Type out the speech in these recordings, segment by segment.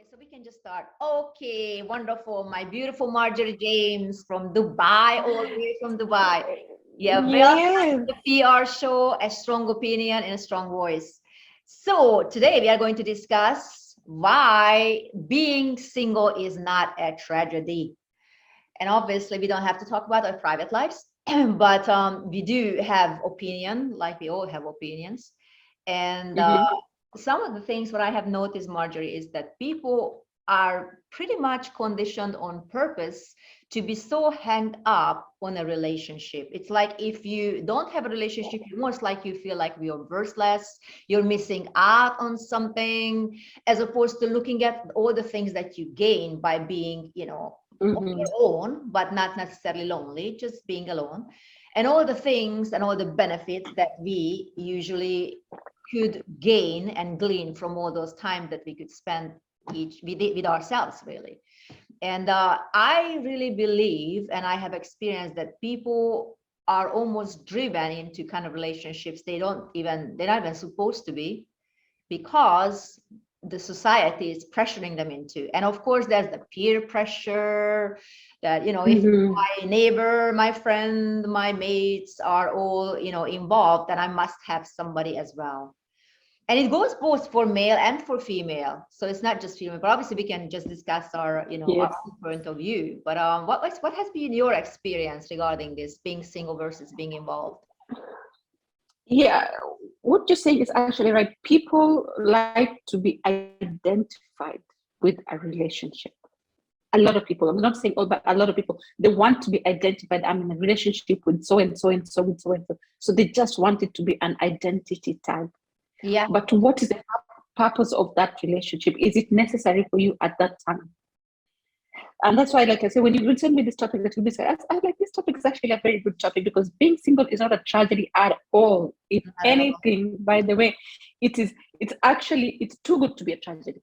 So we can just start. Okay, wonderful. My beautiful Marjorie James from Dubai, all the way from Dubai. Yeah, welcome to Yes. the PR show, A Strong Opinion in a Strong Voice. So today we are going to discuss why being single is not a tragedy. And obviously we don't have to talk about our private lives, but we do have opinion, like we all have opinions. And Hmm. some of the things what I have noticed, Marjorie, is that people are pretty much conditioned on purpose to be so hanged up on a relationship. It's like if you don't have a relationship, you almost like you feel like you're worthless, you're missing out on something, as opposed to looking at all the things that you gain by being, on Hmm. your own, but not necessarily lonely, just being alone. And all the things and all the benefits that we usually could gain and glean from all those times that we could spend each with ourselves, really. And I really believe, and I have experienced that people are almost driven into kind of relationships they're not even supposed to be, because the society is pressuring them into. And of course there's the peer pressure that, if Hmm. my neighbor, my friend, my mates are all, involved, then I must have somebody as well. And it goes both for male and for female, so it's not just female, but obviously we can just discuss our, our Yes. own point of view. But what has been your experience regarding this, being single versus being involved? Yeah. What you're saying is actually right. People like to be identified with a relationship. A lot of people, I'm not saying all, but a lot of people, they want to be identified. I'm in a relationship with so and so and so and so and so. So they just want it to be an identity tag. Yeah. But what is the purpose of that relationship? Is it necessary for you at that time? And that's why, like I said, when you send me this topic, that will be said, I like this topic is actually a very good topic because being single is not a tragedy at all. If Not at all. anything, by the way, it's too good to be a tragedy.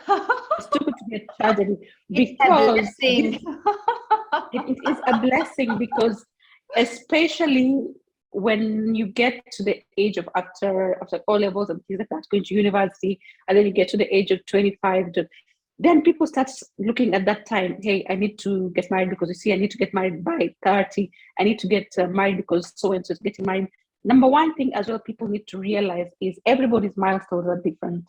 It's too good to be a tragedy It's a because blessing. it is a blessing because especially when you get to the age of after O levels and things like that, going to university, and then you get to the age of 25, then people start looking at that time. Hey, I need to get married because you see, I need to get married by 30. I need to get married because so and so is getting married. Number one thing as well, people need to realize is everybody's milestones are different.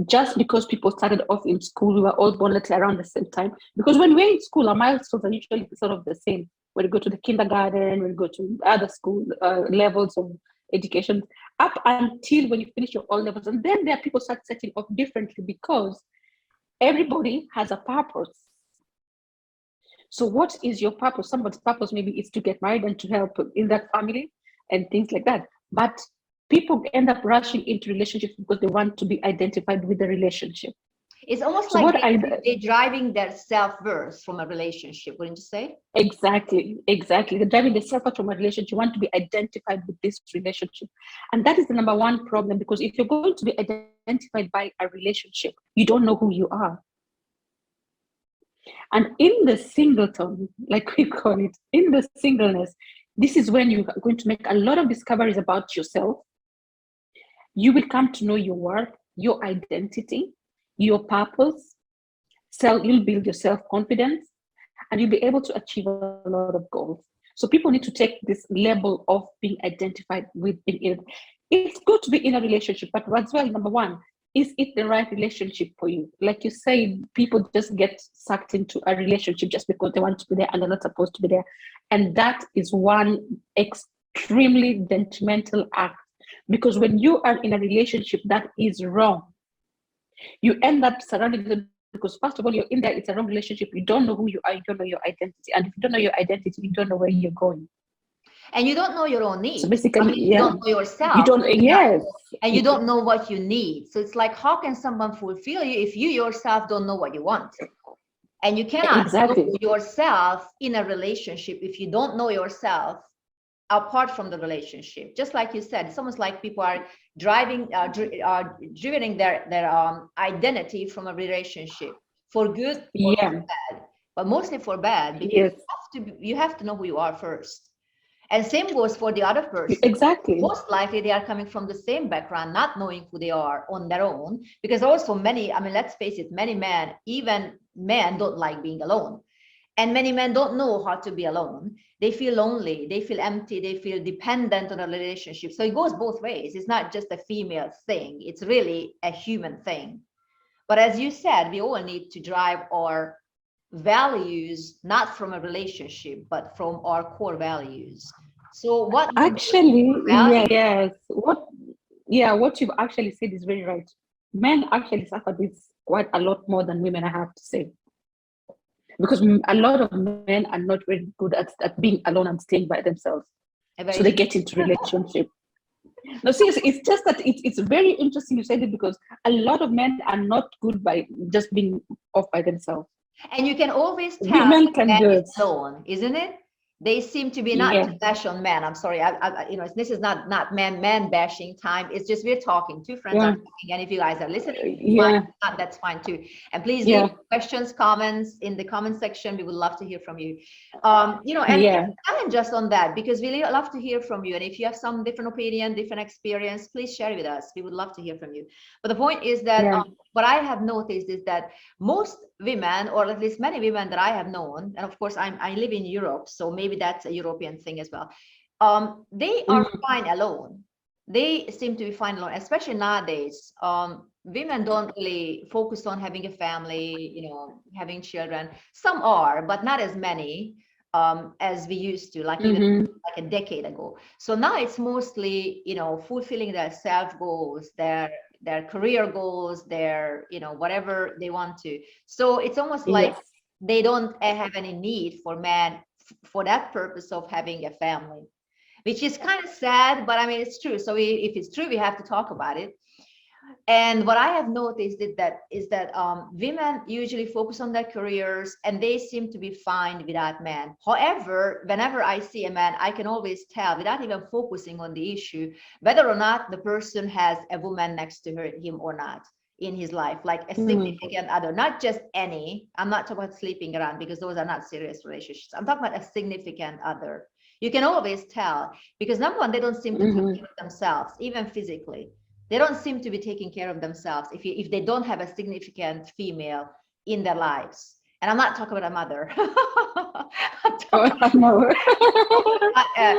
Just because people started off in school, we were all born let's say around the same time. Because when we're in school, our milestones are usually sort of the same. When you go to the kindergarten, when you go to other school levels of education, up until when you finish your all levels, and then there people start setting off differently because everybody has a purpose. So, what is your purpose? Somebody's purpose maybe is to get married and to help in that family and things like that. But people end up rushing into relationships because they want to be identified with the relationship. It's almost So like what I they're driving their self-worth from a relationship, wouldn't you say? exactly the driving the self from a relationship, you want to be identified with this relationship, and that is the number one problem because if you're going to be identified by a relationship, you don't know who you are. And in the singleton, like we call it, in the singleness, this is when you're going to make a lot of discoveries about yourself. You will come to know your worth, your identity, your purpose. You'll build your self-confidence, and you'll be able to achieve a lot of goals. So people need to take this level of being identified with it. It's good to be in a relationship, but as well, number one, is it the right relationship for you? Like you say, people just get sucked into a relationship just because they want to be there and they're not supposed to be there. And that is one extremely detrimental act because when you are in a relationship that is wrong, you end up surrounding them because first of all you're in there, it's a wrong relationship, you don't know who you are, you don't know your identity, and if you don't know your identity you don't know where you're going. And you don't know your own So needs. I basically, mean, you yeah, don't know you yourself. don't, yes. And you don't know what you need. So it's like, how can someone fulfill you if you yourself don't know what you want? And you cannot know Exactly. yourself in a relationship if you don't know yourself apart from the relationship. Just like you said, it's almost like people are drivening their identity from a relationship, for good or for Yeah. bad, but mostly for bad, because Yes. you have to know who you are first. And same goes for the other person. Exactly. Most likely they are coming from the same background, not knowing who they are on their own, because also many, I mean, let's face it, many men, even men, don't like being alone. And many men don't know how to be alone. They feel lonely, they feel empty, they feel dependent on a relationship. So it goes both ways. It's not just a female thing, it's really a human thing. But as you said, we all need to drive our values, not from a relationship, but from our core values. So what Actually, values? yes. What you've actually said is very right. Men actually suffer this quite a lot more than women, I have to say. Because a lot of men are not very good at being alone and staying by themselves. So they get into relationship. No, seriously, it's just that it's very interesting you said it, because a lot of men are not good by just being off by themselves. And you can always tell Women can do it. alone, isn't it? They seem to be, not to bash on men. I'm sorry, this is not man bashing time. It's just we're talking. Two friends are talking, and if you guys are listening, that's fine too. And please leave questions, comments in the comment section. We would love to hear from you. And challenge us on that, because we love to hear from you. And if you have some different opinion, different experience, please share it with us. We would love to hear from you. But the point is that what I have noticed is that most women, or at least many women that I have known, and of course I live in Europe, so maybe that's a European thing as well. They are fine alone. They seem to be fine alone, especially nowadays. Women don't really focus on having a family, having children. Some are, but not as many as we used to, like even like a decade ago. So now it's mostly, fulfilling their self goals, their career goals, their, whatever they want to. So it's almost like they don't have any need for men for that purpose of having a family, which is kind of sad, but I mean, it's true. So if it's true, we have to talk about it. And what I have noticed is that women usually focus on their careers, and they seem to be fine without men. However, whenever I see a man, I can always tell, without even focusing on the issue, whether or not the person has a woman next to him or not in his life, like a significant other, not just any. I'm not talking about sleeping around, because those are not serious relationships. I'm talking about a significant other. You can always tell, because number one, they don't seem to take care of themselves, even physically. They don't seem to be taking care of themselves if they don't have a significant female in their lives. And I'm not talking about a mother. A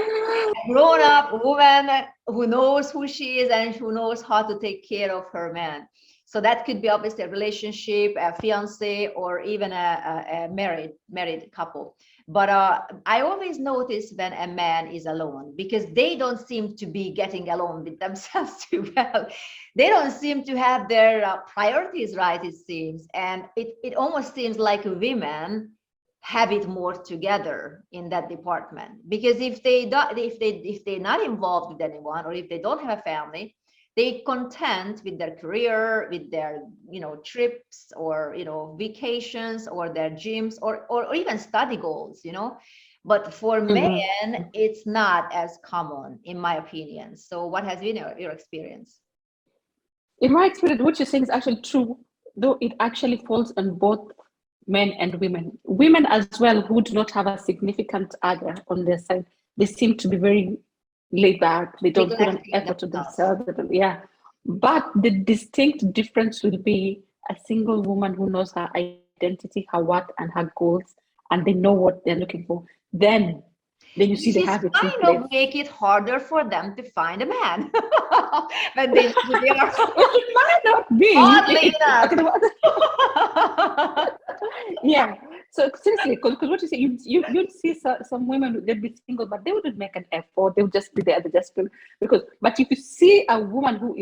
grown-up woman who knows who she is and who knows how to take care of her man. So that could be obviously a relationship, a fiance, or even a married couple. But I always notice when a man is alone, because they don't seem to be getting along with themselves too well. They don't seem to have their priorities right, it seems. And it almost seems like women have it more together in that department. Because if they're not involved with anyone, or if they don't have a family, they content with their career, with their trips, or vacations, or their gyms, or even study goals. But for men, it's not as common, in my opinion. So what has been your experience? In my experience, what you're saying is actually true, though it actually falls on both men and women. Women as well, who do not have a significant other on their side, they seem to be very laid back. They don't put an effort to themselves. But the distinct difference will be a single woman who knows her identity, her worth, and her goals, and they know what they're looking for. Then you see they have it kind of make it harder for them to find a man. But they are it might not be. Oddly enough. So seriously, because what you say, you'd see some women, they'd be single, but they wouldn't make an effort. They would just be there. They just feel, but if you see a woman who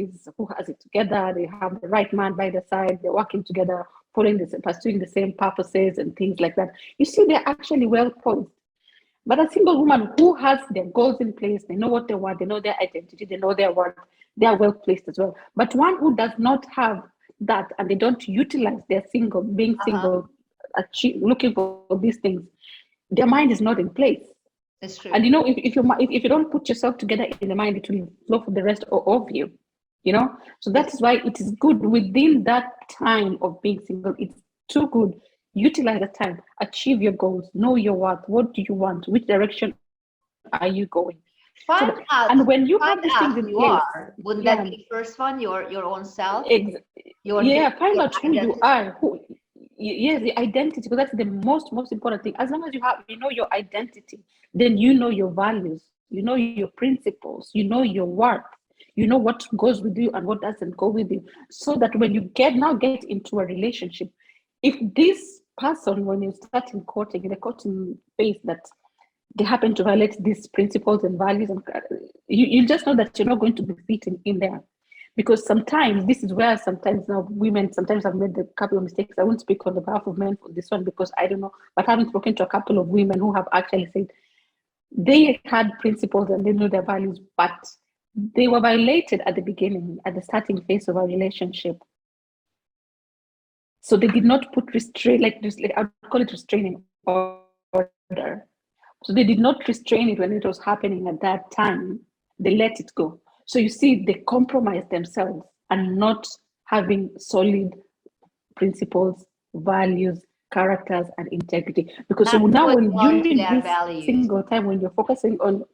has it together, they have the right man by their side, they're working together, pursuing the same purposes and things like that. You see, they're actually well poised. But a single woman who has their goals in place, they know what they want, they know their identity, they know their worth, they are well placed as well. But one who does not have that, and they don't utilize their being single, looking for these things, their mind is not in place. That's true. And if you don't put yourself together in the mind, it will flow for the rest of you. So that is why it is good within that time of being single. It's too good. Utilize the time, achieve your goals, know your worth. What do you want? Which direction are you going? So Find out, and when you find have these things out in who you place, are. Wouldn't that yeah, be the first one? Your own self, ex- your yeah, find your out who you identity. are, yes, the identity, because that's the most important thing. As long as you know your identity, then you know your values, you know your principles, you know your worth, you know what goes with you and what doesn't go with you, so that when you get into a relationship, if this person, when you start in courting, in the courting phase, that they happen to violate these principles and values, and you just know that you're not going to be fitting in there. Because sometimes this is where sometimes now women sometimes have made a couple of mistakes. I won't speak on the behalf of men for this one because I don't know, but having spoken to a couple of women who have actually said they had principles and they knew their values, but they were violated at the beginning, at the starting phase of a relationship. So they did not put restraint, like I would call it restraining order. So they did not restrain it when it was happening at that time. They let it go. So you see, they compromised themselves and not having solid principles, values, characters, and integrity. Because so Not now, holding when on to during their this values. single time, when you're focusing on,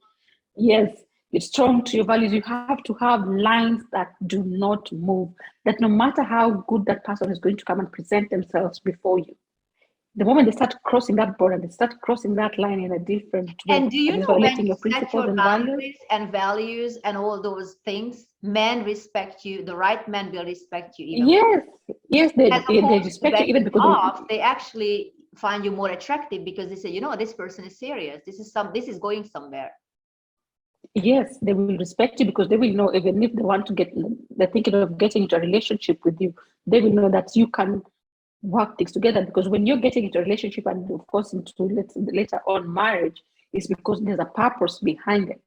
yes, you're strong to your values, you have to have lines that do not move. That no matter how good that person is going to come and present themselves before you, the moment they start crossing that border, they start crossing that line in a different way, And do you and it's know when violating you your set principles your and values. boundaries and values and all those things, men respect you. The right men will respect you even more. Yes, yes, As they opposed to respect you even backing because off, they actually find you more attractive because they say, you know, this person is serious. This is going somewhere. yes, they will respect you because they will know, even if they want to get, they're thinking of getting into a relationship with you, they will know that you can work things together. Because when you're getting into a relationship and of course into later on marriage, is because there's a purpose behind it.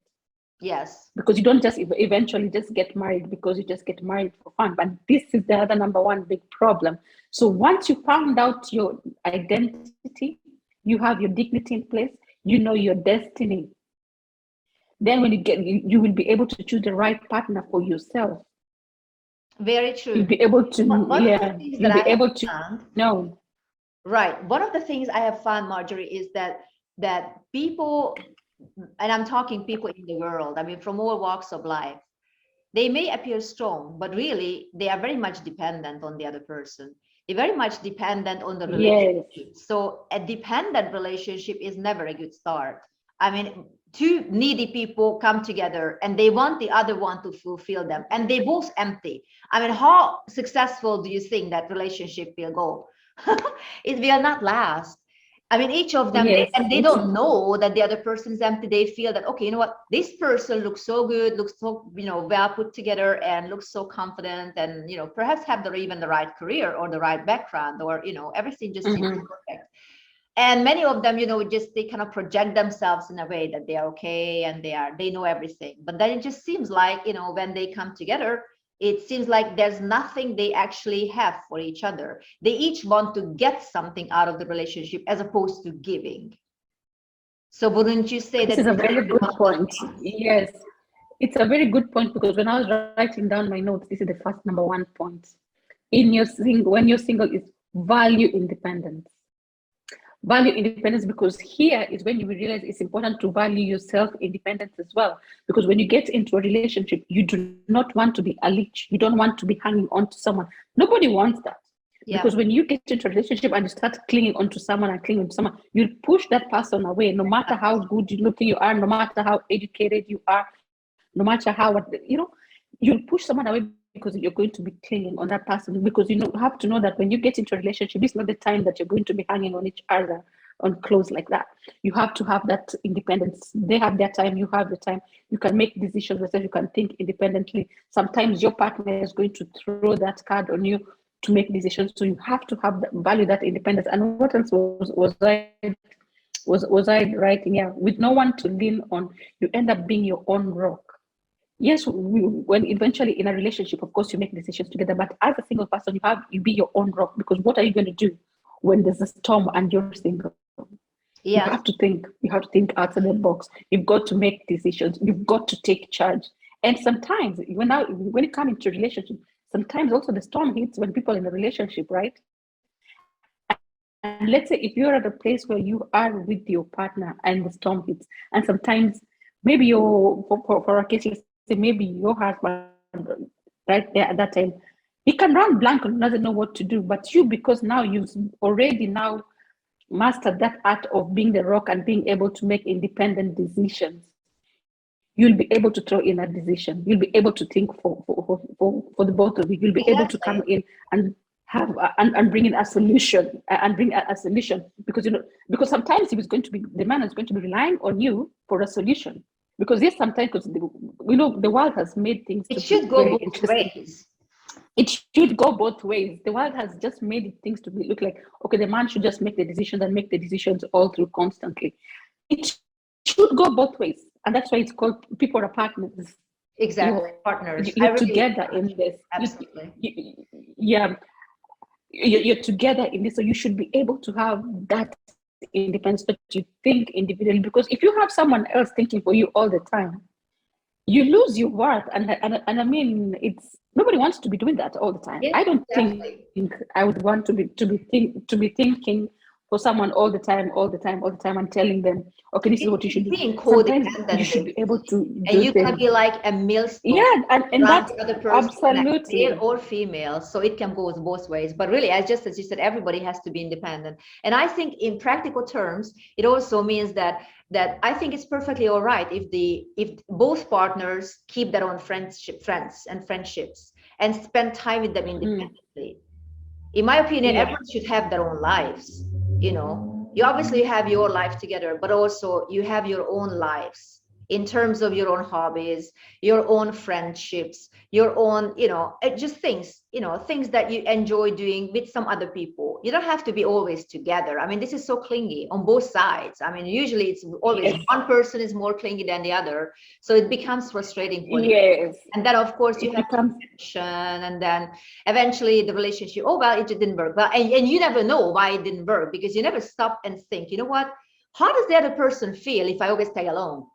Yes. Because you don't just eventually just get married because you just get married for fun. But this is the other number one big problem. So once you found out your identity, you have your dignity in place, you know your destiny, then when you will be able to choose the right partner for yourself. Very You'll true. be able to, One of the yeah, things that you'll I be have able to found, know. right? One of the things I have found, Marjorie, is that people, and I'm talking people in the world, I mean, from all walks of life, they may appear strong, but really they are very much dependent on the other person. They're very much dependent on the Yes. relationship. So a dependent relationship is never a good start. I mean, two needy people come together and they want the other one to fulfill them, and they both empty. I mean, how successful do you think that relationship will go? It will not last. I mean, each of them, Yes, and they don't know that the other person's empty. They feel that, okay, you know what, this person looks so good, looks so, you know, well put together and looks so confident, and, you know, perhaps have even the right career or the right background, or, you know, everything just seems perfect. And many of them, you know, just they kind of project themselves in a way that they are okay and they know everything. But then it just seems like, you know, when they come together, it seems like there's nothing they actually have for each other. They each want to get something out of the relationship as opposed to giving. So wouldn't you say this that is a this is very one good of those point. things? Yes, it's a very good point, because when I was writing down my notes, this is the first number one point. When you're single, is value independence. Value independence, because here is when you will realize it's important to value yourself independence as well. Because when you get into a relationship, you do not want to be a leech. You don't want to be hanging on to someone. Nobody wants that. Yeah. Because when you get into a relationship and you start clinging onto someone and clinging to someone, you'll push that person away, no matter how good looking you are, no matter how educated you are, no matter how, you'll push someone away because you're going to be clinging on that person. Because have to know that when you get into a relationship, this is not the time that you're going to be hanging on each other on clothes like that. You have to have that independence. They have their time, you have the time. You can make decisions yourself, you can think independently. Sometimes your partner is going to throw that card on you to make decisions. So you have to have that, value that independence. And what else was I writing? Yeah, with no one to lean on, you end up being your own rock. Yes, when eventually in a relationship, of course, you make decisions together. But as a single person, you be your own rock, because what are you going to do when there's a storm and you're single? Yes. You have to think outside the box. You've got to make decisions. You've got to take charge. And sometimes when it comes into relationship, sometimes also the storm hits when people in a relationship, right? And let's say if you're at a place where you are with your partner and the storm hits, and sometimes maybe for a case, let's say maybe your husband right there at that time, he can run blank and doesn't know what to do. But you, because now you've already now mastered that art of being the rock and being able to make independent decisions, you'll be able to throw in a decision. You'll be able to think for the both of you. You'll be able to come in and have and bring in a solution and bring a solution, because because sometimes if it's going to be, the man is going to be relying on you for a solution, because yes, sometimes, because the world has made things It to should be go very both interesting. ways. It should go both ways. The world has just made things to look like, okay, the man should just make the decisions and make the decisions all through constantly. It should go both ways, and that's why it's called people are partners. Exactly, partners. You're together in this. Absolutely. Yeah, you're together in this, so you should be able to have that independence, but you think individually, because if you have someone else thinking for you all the time, you lose your worth. And I mean, it's nobody wants to be doing that all the time. Yeah, I don't exactly. think I would want to be thinking for someone all the time, and telling them, okay, this is what you should do. Being Sometimes codependent, you should be able to and do you're gonna things. be like a millstone Yeah, and around that's the other person, absolutely. male or female. So it can go both ways. But really, as you said, everybody has to be independent. And I think in practical terms, it also means that I think it's perfectly all right if both partners keep their own friends and friendships and spend time with them independently. In my opinion, Yeah. everyone should have their own lives. You obviously have your life together, but also you have your own lives in terms of your own hobbies, your own friendships, your own, just things that you enjoy doing with some other people. You don't have to be always together. I mean, this is so clingy on both sides. I mean, usually it's always one person is more clingy than the other. So it becomes frustrating for you. Yes. And then, of course, you have becomes tension, and then eventually the relationship, oh, well, it didn't work. Well, and you never know why it didn't work, because you never stop and think, you know what? How does the other person feel if I always stay alone?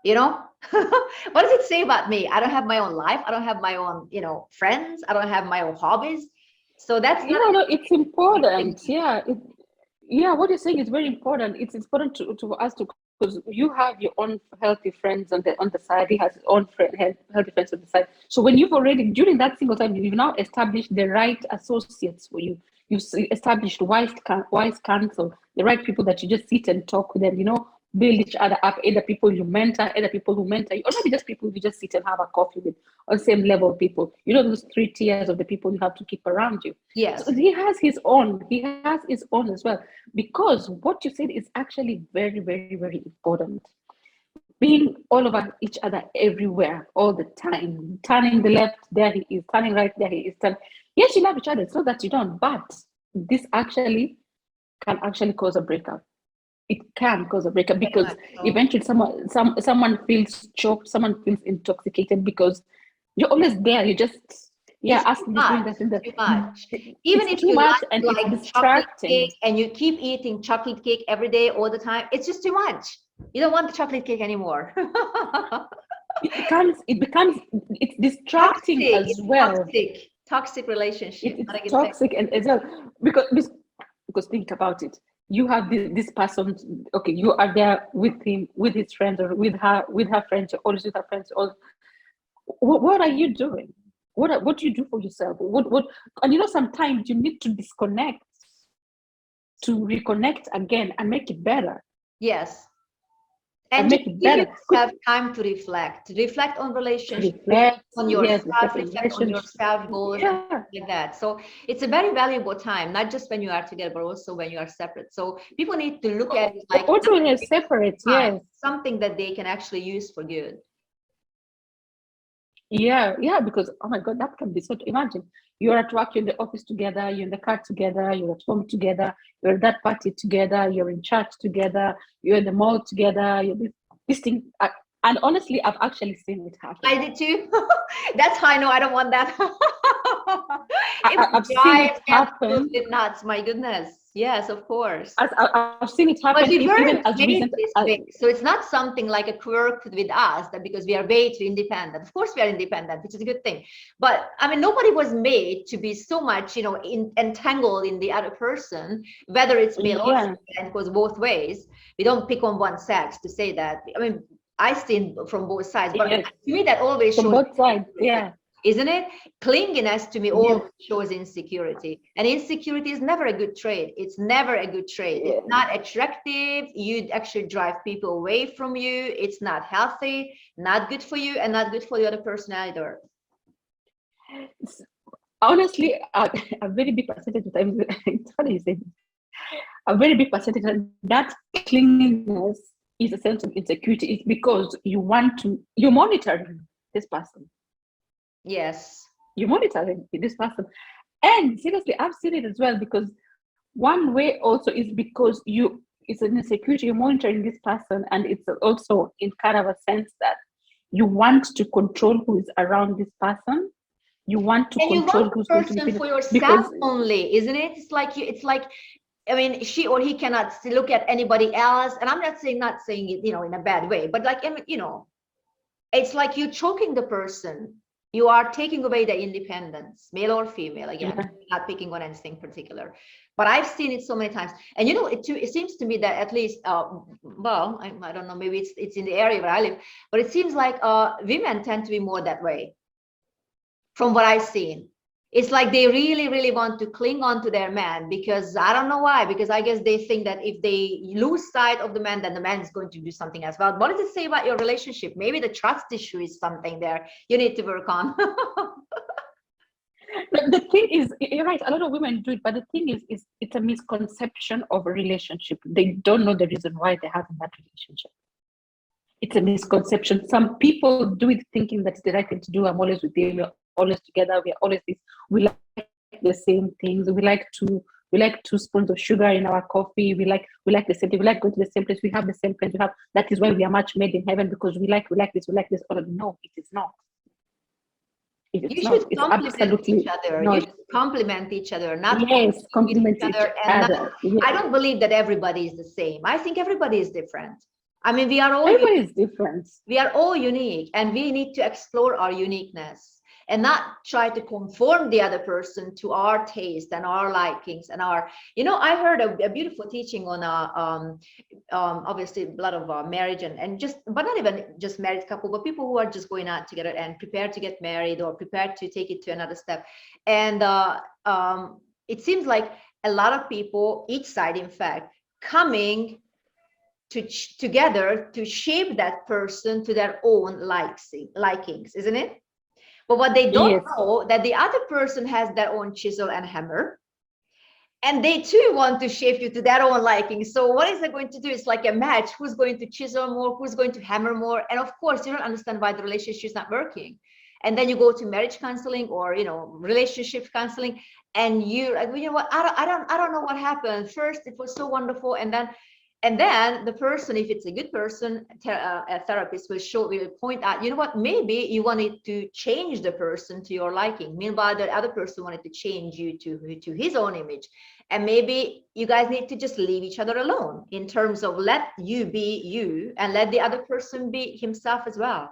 What does it say about me? I don't have my own life. I don't have my own, friends. I don't have my own hobbies. So that's not. no, it's important. Yeah, what you're saying is very important. It's important to us to, because you have your own healthy friends on the side. He has his own healthy friends on the side. So when you've already, during that single time, you've now established the right associates for you. You've established wise counsel, the right people that you just sit and talk with them. Build each other up. Either people you mentor, either people who mentor you, or maybe just people you just sit and have a coffee with, on the same level of people. Those 3 tiers of the people you have to keep around you. Yes. So he has his own. He has his own as well. Because what you said is actually very, very, very important. Being all over each other everywhere, all the time. Turning the left, there he is. Turning right, there he is. Yes, you love each other. It's not that you don't, but this actually can actually cause a breakup. It can cause a breakup, because eventually someone feels choked, someone feels intoxicated, because you're always there. You just asking this, doing that, and that. Too much. Even if you much, like it's chocolate distracting. cake and you keep eating chocolate cake every day all the time, it's just too much. You don't want the chocolate cake anymore. It's distracting toxic, as well. Toxic relationship. It's toxic, and as well, because think about it. You have this person. Okay, you are there with him, with his friends, or with her friends, or always with her friends. Or what are you doing? What do you do for yourself? What? And sometimes you need to disconnect to reconnect again and make it better. Yes. And make it better. Have time to reflect on relationships, on yourself, reflect on your self goals, and like that. So it's a very valuable time, not just when you are together, but also when you are separate. So people need to look at it like also when you're separate, something that they can actually use for good. Yeah, because oh my God, that can be so. Imagine you're at work, you're in the office together, you're in the car together, you're at home together, you're at that party together, you're in church together, you're in the mall together. This thing, and honestly, I've actually seen it happen. I did too. That's how I know I don't want that. I've seen it happen. Nuts, my goodness. Yes, of course. I've seen it happen. But we even as recent, so it's not something like a quirk with us, that because we are way too independent. Of course, we are independent, which is a good thing. But I mean, nobody was made to be so much, entangled in the other person, whether it's male or female, and it goes both ways. We don't pick on one sex to say that. I mean, I see from both sides, but Yes. to me that always From shows, both sides, yeah. isn't it? Clinginess to me Yes. always shows insecurity, and insecurity is never a good trait. It's never a good trait. Yeah. It's not attractive. You actually drive people away from you. It's not healthy, not good for you, and not good for the other person either. Honestly, a very big percentage of times, it's funny you say this, a very big percentage of that clinginess is a sense of insecurity. It's because you're monitoring this person. Yes. You're monitoring this person. And seriously, I've seen it as well, because one way also is because it's an insecurity, you're monitoring this person, and it's also in kind of a sense that you want to control who is around this person. You want to control who's going to be for yourself because only, isn't it? It's like, I mean, she or he cannot look at anybody else. And I'm not saying it, in a bad way, but like, I mean, it's like you're choking the person. You are taking away their independence, male or female, again, yeah. not picking on anything particular. But I've seen it so many times. And it seems to me that at least, well, I don't know, maybe it's in the area where I live, but it seems like women tend to be more that way. From what I've seen, it's like they really, really want to cling on to their man, because I don't know why, because I guess they think that if they lose sight of the man, then the man is going to do something as well. What does it say about your relationship? Maybe the trust issue is something there you need to work on. The thing is, you're right, a lot of women do it, but the thing is it's a misconception of a relationship. They don't know the reason why they have that relationship. It's a misconception. Some people do it thinking that's the right thing to do. I'm always with you, we're always together, we're always this. We like the same things. We like 2 spoons of sugar in our coffee. We like the same thing. We like going to the same place. We have the same friends. That is why we are much made in heaven, because we like this. Oh, no, it is not. You should complement each other. You should complement each other, not complement each other. Yes. I don't believe that everybody is the same. I think everybody is different. I mean, everybody is different. We are all unique, and we need to explore our uniqueness and not try to conform the other person to our taste and our likings and our, I heard a beautiful teaching on obviously a lot of marriage and just, but not even just married couple, but people who are just going out together and prepared to get married or prepared to take it to another step. And it seems like a lot of people, each side in fact, coming together to shape that person to their own likings, isn't it? But what they don't know, that the other person has their own chisel and hammer, and they too want to shape you to their own liking. So what is it going to do? It's like a match. Who's going to chisel more? Who's going to hammer more? And of course, you don't understand why the relationship is not working. And then you go to marriage counseling or relationship counseling, and you're like, well, what? I don't know what happened. First, it was so wonderful, and then the person, if it's a good person, a therapist will point out, what, maybe you wanted to change the person to your liking. Meanwhile, the other person wanted to change you to his own image. And maybe you guys need to just leave each other alone in terms of let you be you and let the other person be himself as well.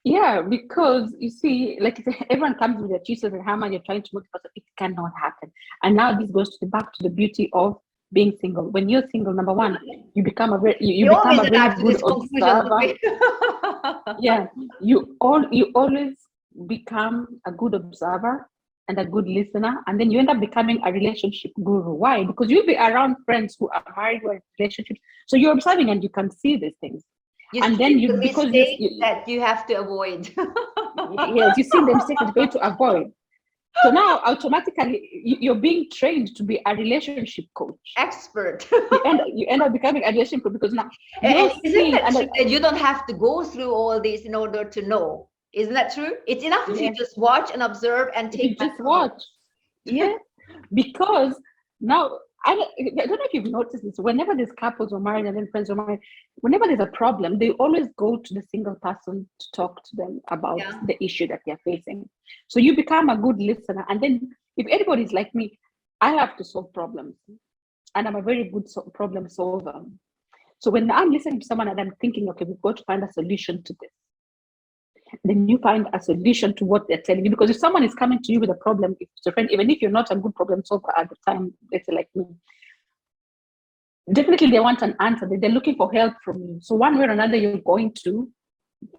Yeah, because you see, like everyone comes with a chisel and hammer, you're trying to make it, it cannot happen. And now this goes back to the beauty of being single. When you're single, number one, you become a very good observer. Yeah, you always become a good observer and a good listener, and then you end up becoming a relationship guru. Why? Because you'll be around friends who are married or in relationships, so you're observing and you can see these things. And then that you have to avoid. Yes, you see the mistakes that you're going to avoid. So now automatically you're being trained to be a relationship coach. Expert. you end up becoming a relationship coach because now you don't have to go through all this in order to know. Isn't that true? It's enough if you just watch and observe and take. Just watch. Yeah, because now I don't know if you've noticed this. Whenever these couples are married and then friends are married, whenever there's a problem, they always go to the single person to talk to them about the issue that they're facing. So you become a good listener. And then if anybody's like me, I have to solve problems. And I'm a very good problem solver. So when I'm listening to someone and I'm thinking, okay, we've got to find a solution to this, then you find a solution to what they're telling you. Because if someone is coming to you with a problem, if it's a friend, even if you're not a good problem solver at the time, let's say like me, definitely they want an answer. They're looking for help from you. So one way or another, you're going to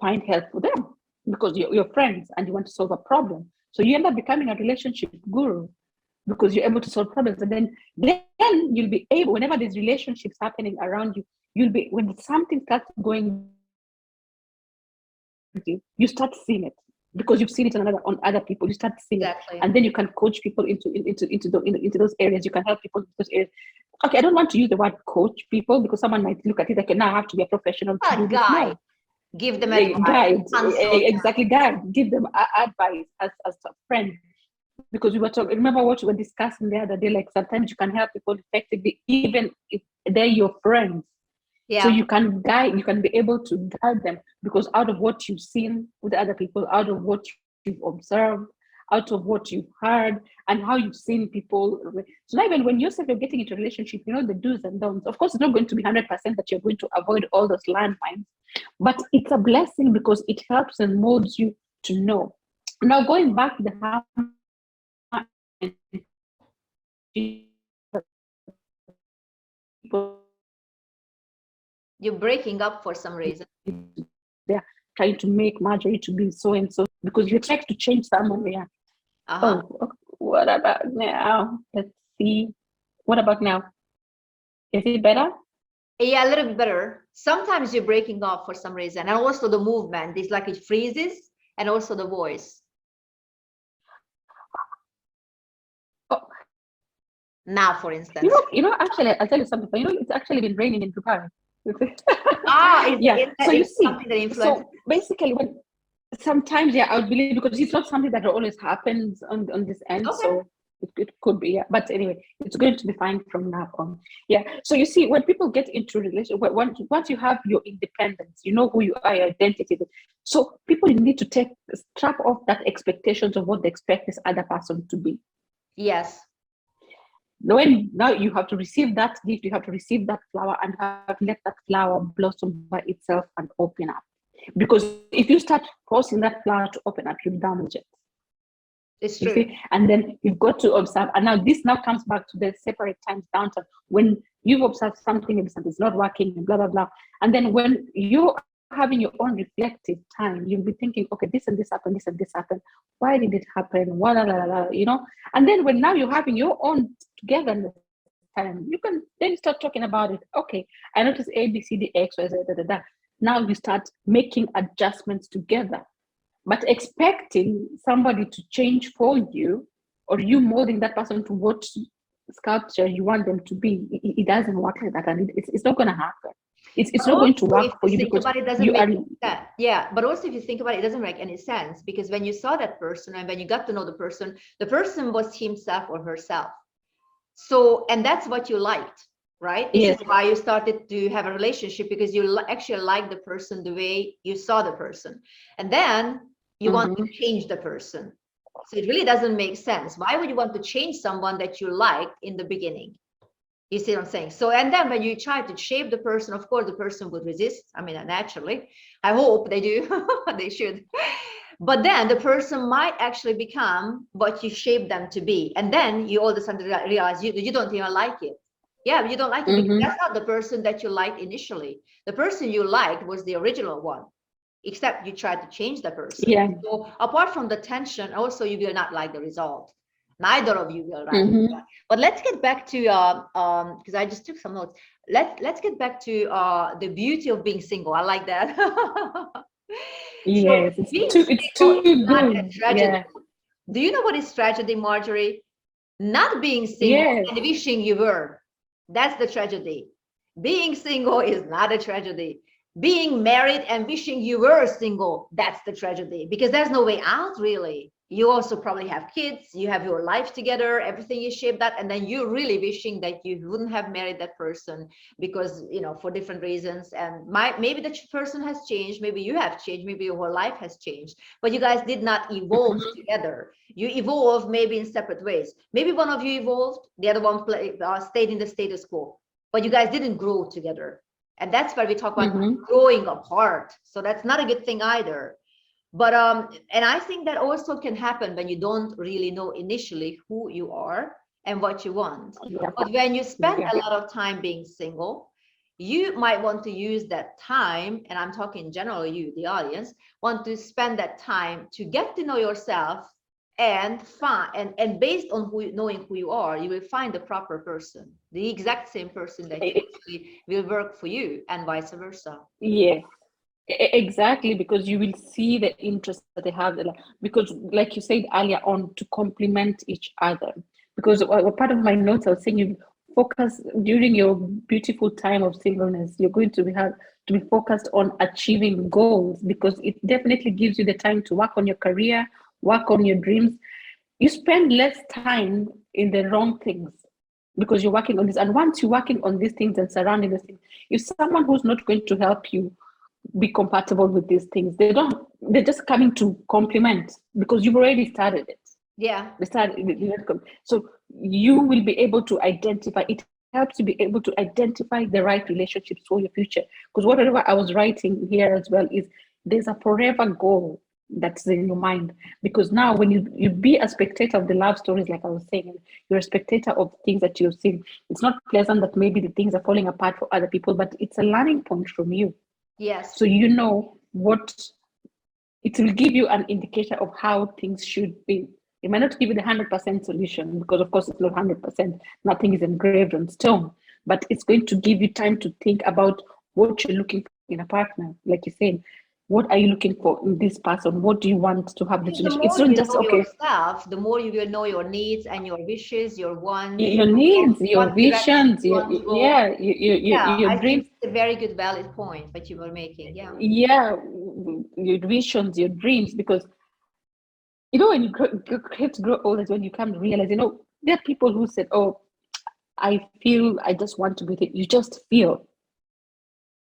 find help for them because you're friends and you want to solve a problem. So you end up becoming a relationship guru because you're able to solve problems. And then you'll be able, whenever there's relationships happening around you, you'll be, when something starts going, you start seeing it because you've seen it on other people. You start seeing Exactly. it, and then you can coach people into those areas. You can help people in those areas. Okay, I don't want to use the word coach people because someone might look at it like, now I have to be a professional to do this. Guide. No. Give them advice. Guide, Consult. exactly, guide, give them advice as a friend. Because we were talking, remember what we were discussing the other day, like sometimes you can help people effectively, even if they're your friends. Yeah. So you can guide, you can be able to guide them because out of what you've seen with other people, out of what you've observed, out of what you've heard, and how you've seen people. So now even when yourself you're getting into a relationship, you know the do's and don'ts. Of course, it's not going to be 100% that you're going to avoid all those landmines, but it's a blessing because it helps and molds you to know. Now going back to the You're breaking up for some reason. they're trying to make Marjorie to be so and so because you expect to change someone. Yeah. Oh, what about now? Let's see. What about now? Is it better? Yeah, a little bit better. Sometimes you're breaking up for some reason, and also the movement is like it freezes, and also the voice. Oh. Now, for instance. Actually, I'll tell you something. It's actually been raining in Dubai. Yeah. So you see, something that influences. so basically, when sometimes, yeah, I would believe because it's not something that always happens on this end. Okay. So it could be, yeah. But anyway, it's going to be fine from now on. Yeah. So you see, when people get into relationship, once you have your independence, you know who you are, your identity. So people need to strap off that expectations of what they expect this other person to be. Yes. When now you have to receive that gift, you have to receive that flower and have let that flower blossom by itself and open up. Because if you start forcing that flower to open up, you damage it. It's true. See? And then you've got to observe. And now this now comes back to the separate times downtime. When you've observed something, maybe something's not working, and blah, blah, blah. And then when you're having your own reflective time, you'll be thinking, okay, this and this happened, this and this happened. Why did it happen? And then when now you're having your own togetherness time, you can then start talking about it. Okay, I noticed A, B, C, D, X, Y, Z, da, da, da. Now you start making adjustments together, but expecting somebody to change for you or you molding that person to what sculpture you want them to be, it doesn't work like that, and it's not going to happen. It's not going to work for you because you are. Yeah, but also if you think about it, it doesn't make any sense because when you saw that person and when you got to know the person was himself or herself. So, and that's what you liked, right? This is why you started to have a relationship because you actually like the person the way you saw the person, and then you want to change the person. So it really doesn't make sense. Why would you want to change someone that you liked in the beginning? You see what I'm saying? So, and then when you try to shape the person, of course, the person would resist. I mean, naturally, I hope they do. They should. But then the person might actually become what you shape them to be. And then you all of a sudden realize you don't even like it. Yeah, you don't like it because that's not the person that you liked initially. The person you liked was the original one, except you tried to change the person. Yeah. So apart from the tension, also you will not like the result. Neither of you will like But let's get back to because I just took some notes. Let's get back to the beauty of being single. I like that. Yes, so it's too good. Yeah. Do you know what is tragedy, Marjorie? Not being single and wishing you were. That's the tragedy. Being single is not a tragedy. Being married and wishing you were single, that's the tragedy because there's no way out really. You also probably have kids, you have your life together, everything is shaped that, and then you're really wishing that you wouldn't have married that person because, for different reasons. And maybe the person has changed, maybe you have changed, maybe your whole life has changed, but you guys did not evolve together. You evolved maybe in separate ways. Maybe one of you evolved, the other one stayed in the status quo, but you guys didn't grow together. And that's where we talk about growing apart. So that's not a good thing either. But and I think that also can happen when you don't really know initially who you are and what you want. Yeah. But when you spend Yeah. a lot of time being single, you might want to use that time, and I'm talking in general, you, the audience, want to spend that time to get to know yourself and find, and based on knowing who you are, you will find the proper person, the exact same person that E- actually will work for you, and vice versa. Yeah. Exactly, because you will see the interest that they have, because like you said earlier on, to complement each other. Because part of my notes, I was saying, you focus during your beautiful time of singleness, you're going to have to be focused on achieving goals, because it definitely gives you the time to work on your career, work on your dreams. You spend less time in the wrong things because you're working on this. And once you're working on these things and surrounding these things, if someone who's not going to help you be compatible with these things, they're just coming to complement because you've already started it. Yeah. So you will be able to identify, it helps you be able to identify the right relationships for your future. Because whatever I was writing here as well is, there's a forever goal that's in your mind. Because now when you be a spectator of the love stories, like I was saying, you're a spectator of things that you've seen. It's not pleasant that maybe the things are falling apart for other people, but it's a learning point from you. Yes. So you know what, it will give you an indicator of how things should be. It might not give you the 100% solution, because of course it's not 100%. Nothing is engraved on stone, but it's going to give you time to think about what you're looking for in a partner. Like you said, what are you looking for in this person? What do you want to have this The relationship? more It's you not will just know okay. yourself, the more you will know your needs and your wishes, your wants, Your needs, your what direction visions, you your want to go. yeah, Yeah, your I think dreams. it's a very good, valid point that you were making. Yeah. Yeah, your visions, your dreams, because when you get to grow older, is when you come to realize, there are people who said, "Oh, I feel I just want to be with it." You just feel.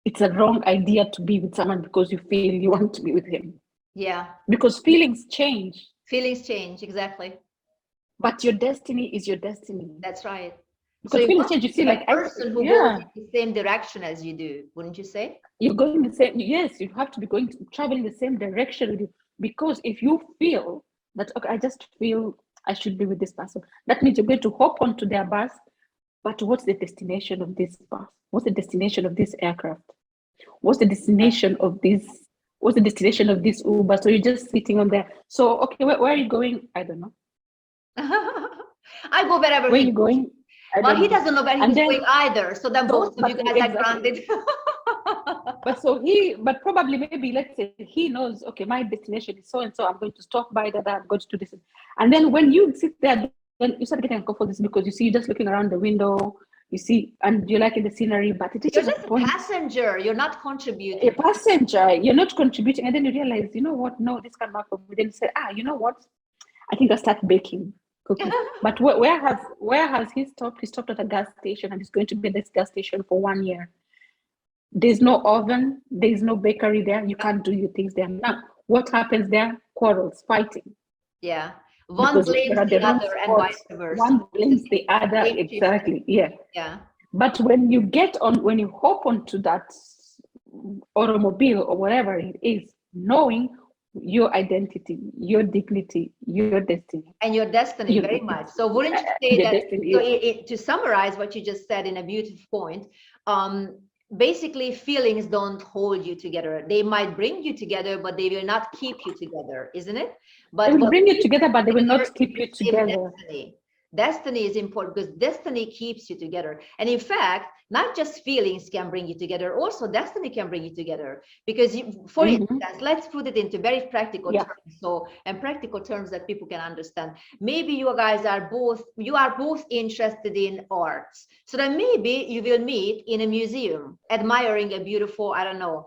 It's a wrong idea to be with someone because you feel you want to be with him. Yeah. Because feelings change, Feelings change, exactly. but your destiny is your destiny. That's right. So Because you feelings want change. to You see, get like a person who goes yeah, in the same direction as you do, wouldn't you say? you're going the same. Yes, you have to be traveling the same direction with you. Because if you feel that, okay, I just feel I should be with this person, that means you're going to hop onto their bus. But what's the destination of this bus? What's the destination of this aircraft? What's the destination of this? What's the destination of this Uber? So you're just sitting on there. So okay, where are you going? I don't know. I go wherever Where are he you goes. going? I Well, don't he know. doesn't know where And he's then going either. So then both so, of you but guys are exactly. grounded. But probably maybe let's say he knows, okay, my destination is so and so. I'm going to stop by that. I'm going to do this. And then when you sit there, then you start getting uncomfortable because you see, you're just looking around the window, you see, and you're liking the scenery, but it You're reaches a just a point, passenger. You're not a contributing. passenger, you're not contributing, and then you realize, you know what? No, this can't work for me. Then you say, you know what? I think I'll start baking cookies. But where has he stopped? He stopped at a gas station, and he's going to be at this gas station for 1 year. There's no oven, there's no bakery there. You can't do your things there. Now, what happens there? Quarrels, fighting, Yeah. One because you're blames at the the wrong other and vice spot. versa. One The blames the other. same shift. Exactly. Yeah. Yeah. But when you hop onto that automobile or whatever it is, knowing your identity, your dignity, your destiny, And your destiny, very much. So wouldn't you say your that, destiny so is. to summarize what you just said in a beautiful point, basically feelings don't hold you together. They might bring you together, but they will not keep you together, isn't it? They But will what bring you keeps together, but they you will together not is keep the you same together. destiny. Destiny is important because destiny keeps you together. And in fact, not just feelings can bring you together, also destiny can bring you together. Because for Mm-hmm. instance, let's put it into very practical Yeah. terms. So, and practical terms that people can understand. Maybe you guys are both interested in arts. So then maybe you will meet in a museum, admiring a beautiful, I don't know,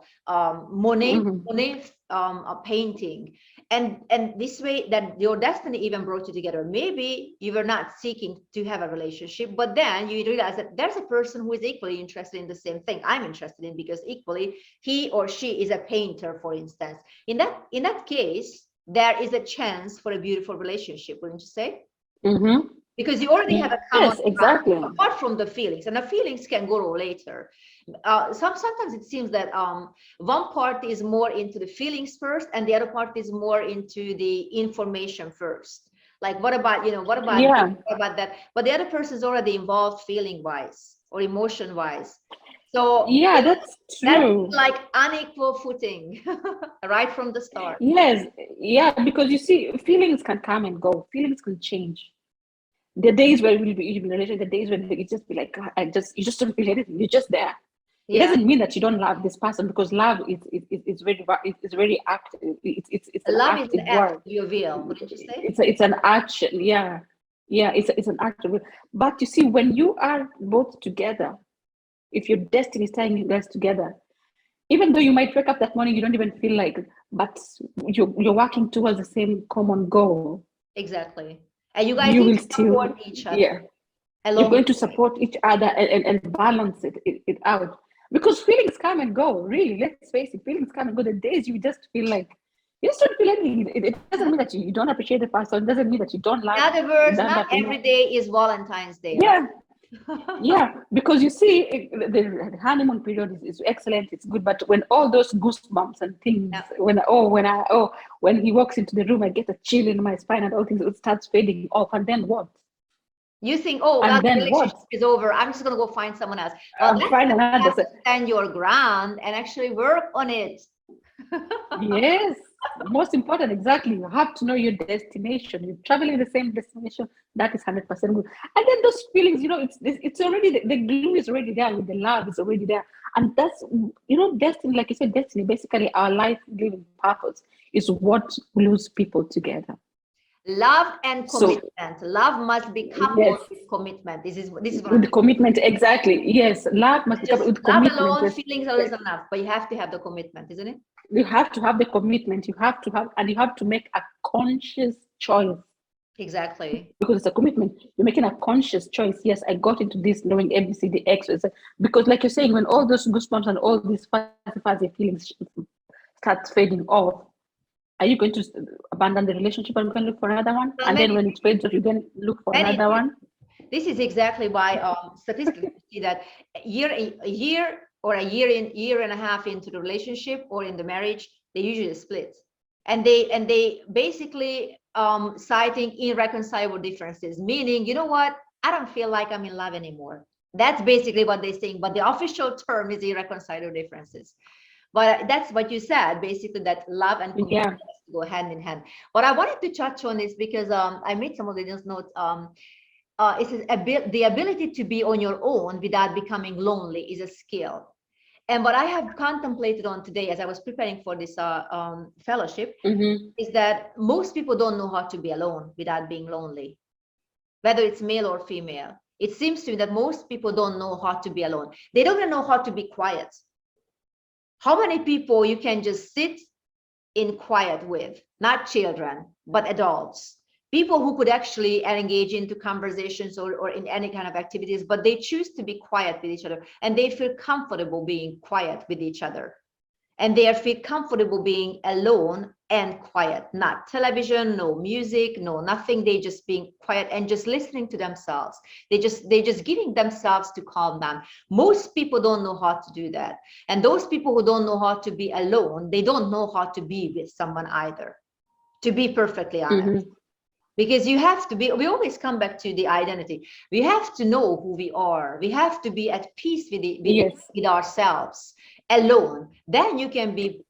Monet, a painting. And this way that your destiny even brought you together. Maybe you were not seeking to have a relationship, but then you realize that there's a person who is equally interested in the same thing I'm interested in, because equally he or she is a painter, for instance. In that case, there is a chance for a beautiful relationship, wouldn't you say? Mm-hmm. Because you already have a common Yes, ground, exactly. apart from the feelings, and the feelings can grow later. Sometimes it seems that one part is more into the feelings first, and the other part is more into the information first. Like, what about, what about Yeah. this? What about that? But the other person is already involved feeling wise or emotion wise. So Yeah, that's that's true. like unequal footing right from the start. Yes, yeah, because you see, feelings can come and go. Feelings can change. The days where you'll be in a relationship, the days when it just be like, "God, you just don't feel anything. You're just there." It Yeah. doesn't mean that you don't love this person, because love is very it's very active. It's an Love is an active act word. of your will, wouldn't you say? It's an action. Yeah, yeah. It's an action. But you see, when you are both together, if your destiny is tying you guys together, even though you might wake up that morning, you don't even feel like, but you're working towards the same common goal. Exactly. And you guys You need will to support still, each yeah, other you're along going the to way. support each other and balance it out, because feelings come and go. Really, let's face it, feelings come and go. The days you just feel like you just don't feel anything, it doesn't mean that you don't appreciate the person. It doesn't mean that you don't In love other words, them, not but every day is Valentine's Day, right? yeah, yeah, because you see, the honeymoon period is excellent, it's good, but when all those goosebumps and things, Yeah. when he walks into the room, I get a chill in my spine and all things, it starts fading off, and then what? You think, oh, well, And the then what? relationship is over. I'm just going to go find someone else. Well, that's Find when you another. have to stand your ground and actually work on it. Yes, most important, exactly. You have to know your destination. You're traveling the same destination. That is 100% good. And then those feelings, it's already the glue is already there. With the love is already there, and that's destiny. Like you said, destiny. Basically, our life living purpose is what glues people together. Love and So commitment. Love must be coupled yes, with commitment. This is what I'm with commitment, exactly. Yes, love must be coupled just with love commitment. alone, feelings alone is enough, but you have to have the commitment, isn't it? You have to have the commitment. And you have to make a conscious choice, Exactly. because it's a commitment. You're making a conscious choice. Yes, I got into this knowing ABCD X. Because, like you're saying, when all those goosebumps and all these fuzzy feelings start fading off, are you going to abandon the relationship and go and look for another one? Well, And then many when it fades off, you then look for many another one? this is exactly why statistically you see that a year or year and a half into the relationship or in the marriage, they usually split, and they basically citing irreconcilable differences, meaning, you know what, I don't feel like I'm in love anymore. That's basically what they're saying, but the official term is irreconcilable differences. But that's what you said, basically, that love and commitment Yeah. has to go hand in hand. What I wanted to touch on is because I made some of the notes. It's the ability to be on your own without becoming lonely is a skill. And what I have contemplated on today as I was preparing for this fellowship Mm-hmm. is that most people don't know how to be alone without being lonely, whether it's male or female. It seems to me that most people don't know how to be alone. They don't even know how to be quiet. How many people you can just sit in quiet with, not children, but adults, people who could actually engage into conversations or in any kind of activities, but they choose to be quiet with each other, and they feel comfortable being quiet with each other, and they feel comfortable being alone and quiet, not television, no music, no nothing. They just being quiet and just listening to themselves. They just giving themselves to calm down. Most people don't know how to do that, and those people who don't know how to be alone, they don't know how to be with someone either, to be perfectly honest. Mm-hmm. Because you have to be, we always come back to the identity. We have to know who we are. We have to be at peace Yes. with ourselves alone. Then you can be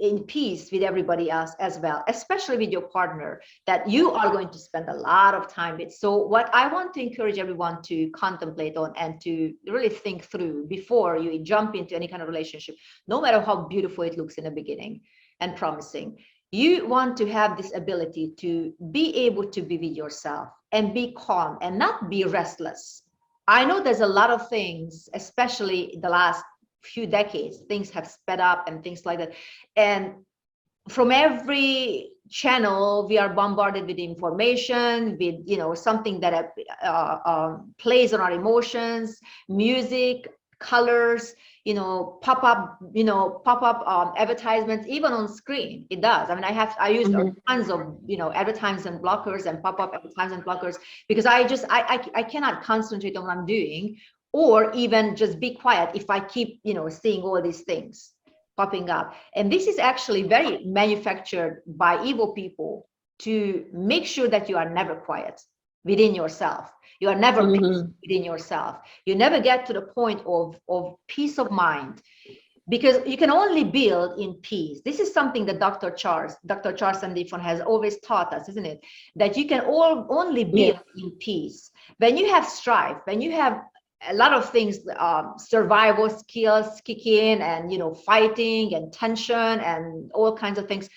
in peace with everybody else as well, especially with your partner that you are going to spend a lot of time with. So what I want to encourage everyone to contemplate on and to really think through before you jump into any kind of relationship, no matter how beautiful it looks in the beginning and promising, you want to have this ability to be able to be with yourself and be calm and not be restless. I know there's a lot of things, especially the last few decades, things have sped up and things like that. And from every channel, we are bombarded with information, with, something that plays on our emotions, music, colors, pop up advertisements, even on screen. It does. I mean, I used Mm-hmm. tons of advertisement blockers and pop-up advertisement blockers, because I cannot concentrate on what I'm doing, or even just be quiet if I keep seeing all these things popping up. And this is actually very manufactured by evil people to make sure that you are never quiet within yourself. You are never peace within yourself. You never get to the point of peace of mind, because you can only build in peace. This is something that Dr. Charles Sandifon has always taught us, isn't it? That you can only build in peace. When you have strife, when you have a lot of things, survival skills kick in, and, you know, fighting and tension and all kinds of things,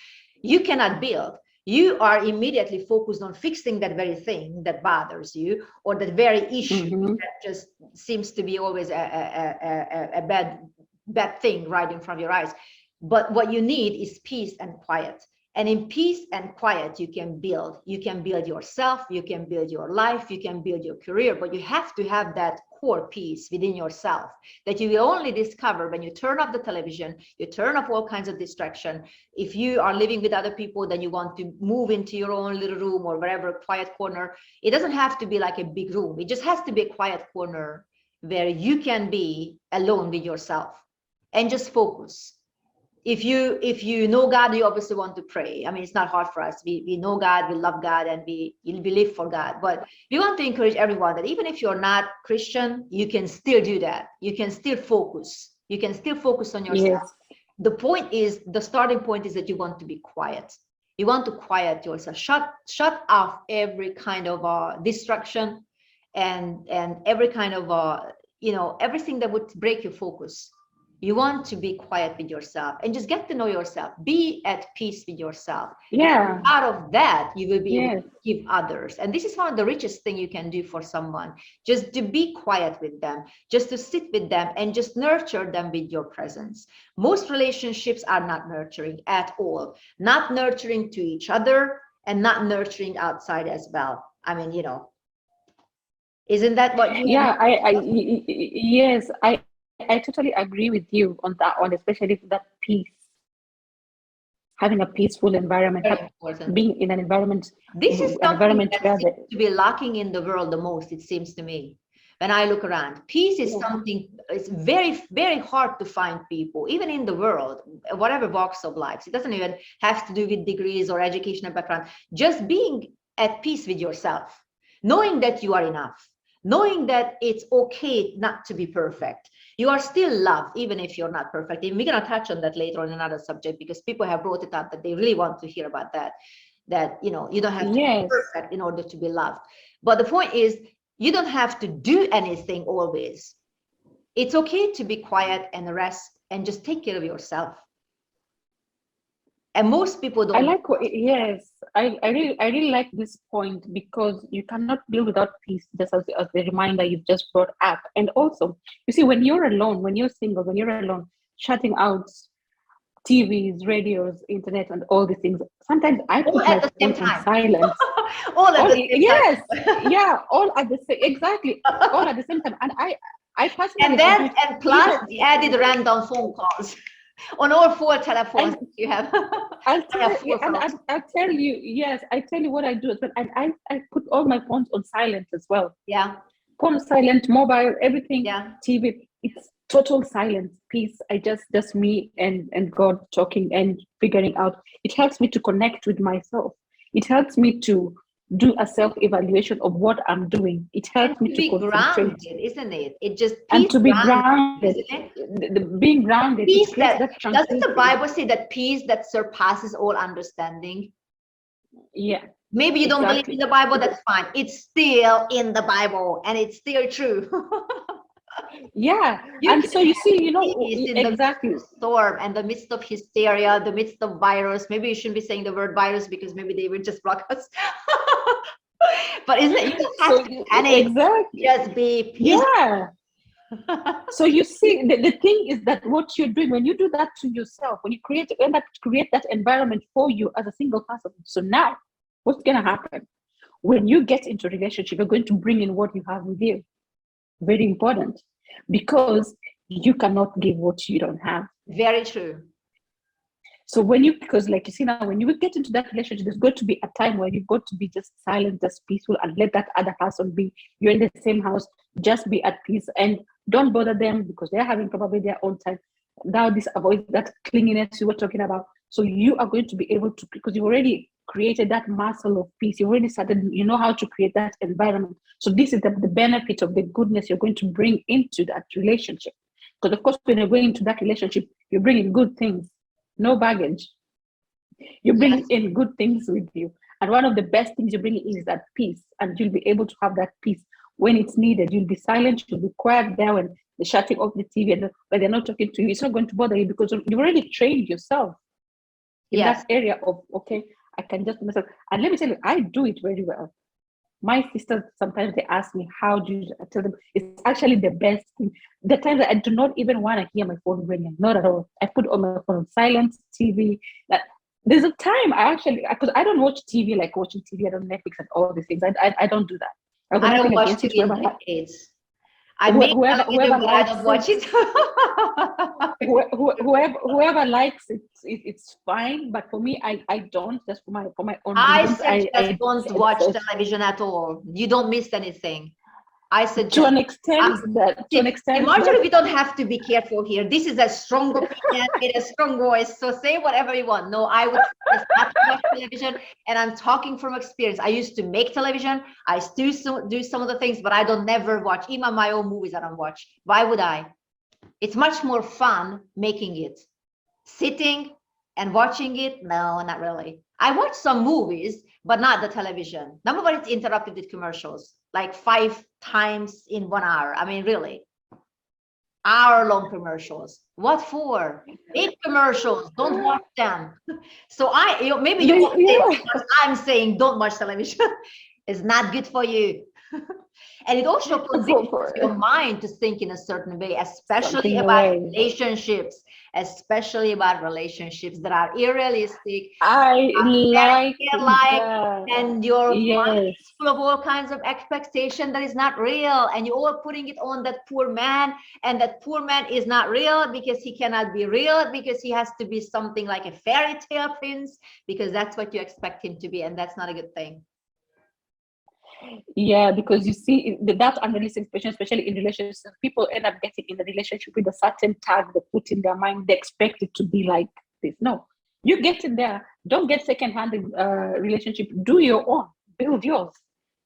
you cannot build. You are immediately focused on fixing that very thing that bothers you, or that very issue that just seems to be always a bad thing right in front of your eyes. But what you need is peace and quiet. And in peace and quiet, you can build yourself, you can build your life, you can build your career, but you have to have that core peace within yourself that you will only discover when you turn off the television, you turn off all kinds of distraction. If you are living with other people, then you want to move into your own little room or wherever, quiet corner. It doesn't have to be like a big room. It just has to be a quiet corner where you can be alone with yourself and just focus. If you know God, you obviously want to pray. I mean, it's not hard for us. We know God, we love God, and we live for God. But we want to encourage everyone that even if you're not Christian, you can still do that. You can still focus. You can still focus on yourself. Yes. The starting point is that you want to be quiet. You want to quiet yourself. Shut off every kind of distraction and every kind of everything that would break your focus. You want to be quiet with yourself and just get to know yourself. Be at peace with yourself. Yeah. Out of that, you will be able to give others. And this is one of the richest things you can do for someone. Just to be quiet with them, just to sit with them and just nurture them with your presence. Most relationships are not nurturing at all. Not nurturing to each other and not nurturing outside as well. I mean, isn't that what you... Yeah, yes, I totally agree with you on that one, especially that peace. Having a peaceful environment, being in an environment. This is something that seems to be lacking in the world the most, it seems to me. When I look around, peace is something, it's very, very hard to find people, even in the world, whatever walks of life. It doesn't even have to do with degrees or educational background. Just being at peace with yourself, knowing that you are enough, knowing that it's okay not to be perfect. You are still loved, even if you're not perfect. And we're going to touch on that later on another subject, because people have brought it up that they really want to hear about that you don't have to be perfect in order to be loved. But the point is, you don't have to do anything always. It's okay to be quiet and rest and just take care of yourself. And most people don't. I really like this point, because you cannot build without peace, just as the reminder you've just brought up. And also, you see, when you're alone, when you're single, when you're alone, shutting out TVs, radios, internet, and all these things, sometimes I put my phone on silence. All at the same time. Yeah, all at the same, exactly, all at the same time. And I personally, and plus the added random phone calls on all 4 telephones you have. I'll tell you, yes, I tell you what I do, and I put all my phones on silent as well. Yeah. Phone silent, mobile, everything, TV, it's total silence, peace. I just me and God talking and figuring out. It helps me to connect with myself. It helps me to do a self-evaluation of what I'm doing. It helps me to be grounded, isn't it? It just and to be grounded. Being grounded. Peace doesn't the Bible say that peace that surpasses all understanding? Yeah. Maybe you don't believe in the Bible. That's fine. It's still in the Bible, and it's still true. Yeah, and so you see, exactly, the storm and the midst of hysteria, the midst of virus. Maybe you shouldn't be saying the word virus, because maybe they will just block us. But isn't it, you don't have to panic. Exactly. Just be peaceful. Yeah. So you see, the thing is that what you're doing, when you do that to yourself, when you create that environment for you as a single person. So now, what's gonna happen when you get into a relationship? You're going to bring in what you have with you. Very important, because you cannot give what you don't have. Very true. So because like you see now, when you get into that relationship, there's got to be a time where you've got to be just silent, just peaceful, and let that other person be. You're in the same house, just be at peace and don't bother them, because they're having probably their own time. Now this avoids that clinginess you were talking about. So you are going to be able to, because you've already created that muscle of peace. You already started, you know how to create that environment. So this is the benefit of the goodness you're going to bring into that relationship. Because of course, when you're going into that relationship, you're bringing good things, no baggage. You bring Yes. in good things with you. And one of the best things you bring in is that peace. And you'll be able to have that peace when it's needed. You'll be silent, you'll be quiet there when they're shutting off the TV and when they're not talking to you. It's not going to bother you because you've already trained yourself in Yes. that area of, okay, I can just myself. And let me tell you, I do it very well. My sisters, sometimes they ask me, how do you, I tell them, it's actually the best thing. The times that I do not even want to hear my phone ringing, not at all. I put on my phone on silent, TV. There's a time I actually, because I don't watch TV like watching TV, I don't Netflix and all these things. I don't do that. I've got I don't nothing watch against it. TV in decades. I make Whoever television, but I likes don't watch it. whoever likes it, it's fine. But for me, I don't. Just for my own I reasons. suggest don't watch television at all. You don't miss anything. I suggest. To an extent Marjorie, we don't have to be careful here. This is a strong opinion in a strong voice. So say whatever you want. No, I would suggest not to watch television. And I'm talking from experience. I used to make television. I still do some of the things, but I don't never watch. Even my own movies I don't watch. Why would I? It's much more fun making it. Sitting and watching it, no, not really. I watch some movies, but not the television. Number one, it's interrupted with commercials, like 5 times in 1 hour. I mean, really, hour-long commercials. What for? Big commercials. Don't watch them. So maybe you won't say what I'm saying. Don't watch television. It's not good for you. And it also conditions your mind to think in a certain way, especially about relationships, that are unrealistic. I like and your mind is full of all kinds of expectation that is not real, and you're all putting it on that poor man, and that poor man is not real because he cannot be real, because he has to be something like a fairy tale prince, because that's what you expect him to be, and that's not a good thing. Yeah, because you see that unrealistic expectation, especially in relationships, people end up getting in the relationship with a certain tag they put in their mind. They expect it to be like this. No, you get in there. Don't get second-hand relationship. Do your own. Build yours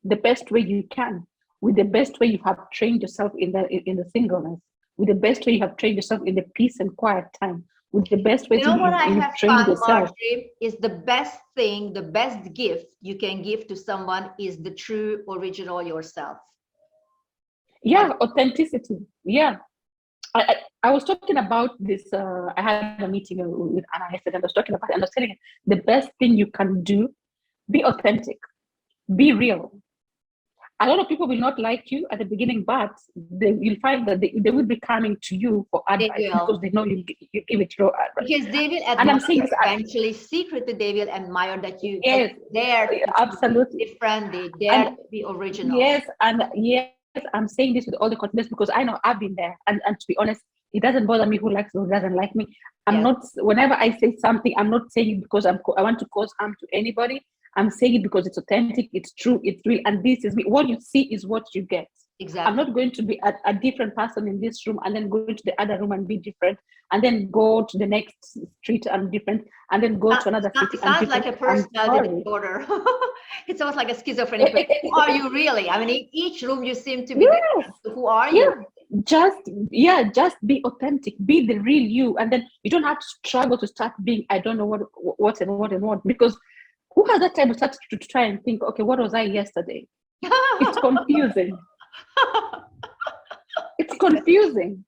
the best way you can, with the best way you have trained yourself in the singleness, with the best way you have trained yourself in the peace and quiet time, with the best way you know what I have found, yourself. Marjorie, is the best thing, the best gift you can give to someone is the true original yourself. Yeah, authenticity. Yeah. I was talking about this. I had a meeting with Anna yesterday, and I was talking about it, and I was telling her the best thing you can do, be authentic, be real. A lot of people will not like you at the beginning, but you'll find that they will be coming to you for advice because they know you give it your advice. Because they will admire, and I'm saying eventually, secretly, they will admire that you dare to absolutely be different, they dare to be original. Yes, and yes, I'm saying this with all the confidence because I know I've been there. And to be honest, it doesn't bother me who likes me, who doesn't like me. I'm not, whenever I say something, I'm not saying it because I want to cause harm to anybody. I'm saying it because it's authentic, it's true, it's real, and this is me. What you see is what you get. Exactly. I'm not going to be a different person in this room and then go to the other room and be different, and then go to the next street and different, and then go to another city. It sounds like a personality disorder. It's almost like a schizophrenic. Who are you really? I mean, in each room you seem to be different. So who are you? Just be authentic, be the real you, and then you don't have to struggle to start being I don't know what, because who has that time to start to try and think, okay, what was I yesterday? It's confusing. It's confusing.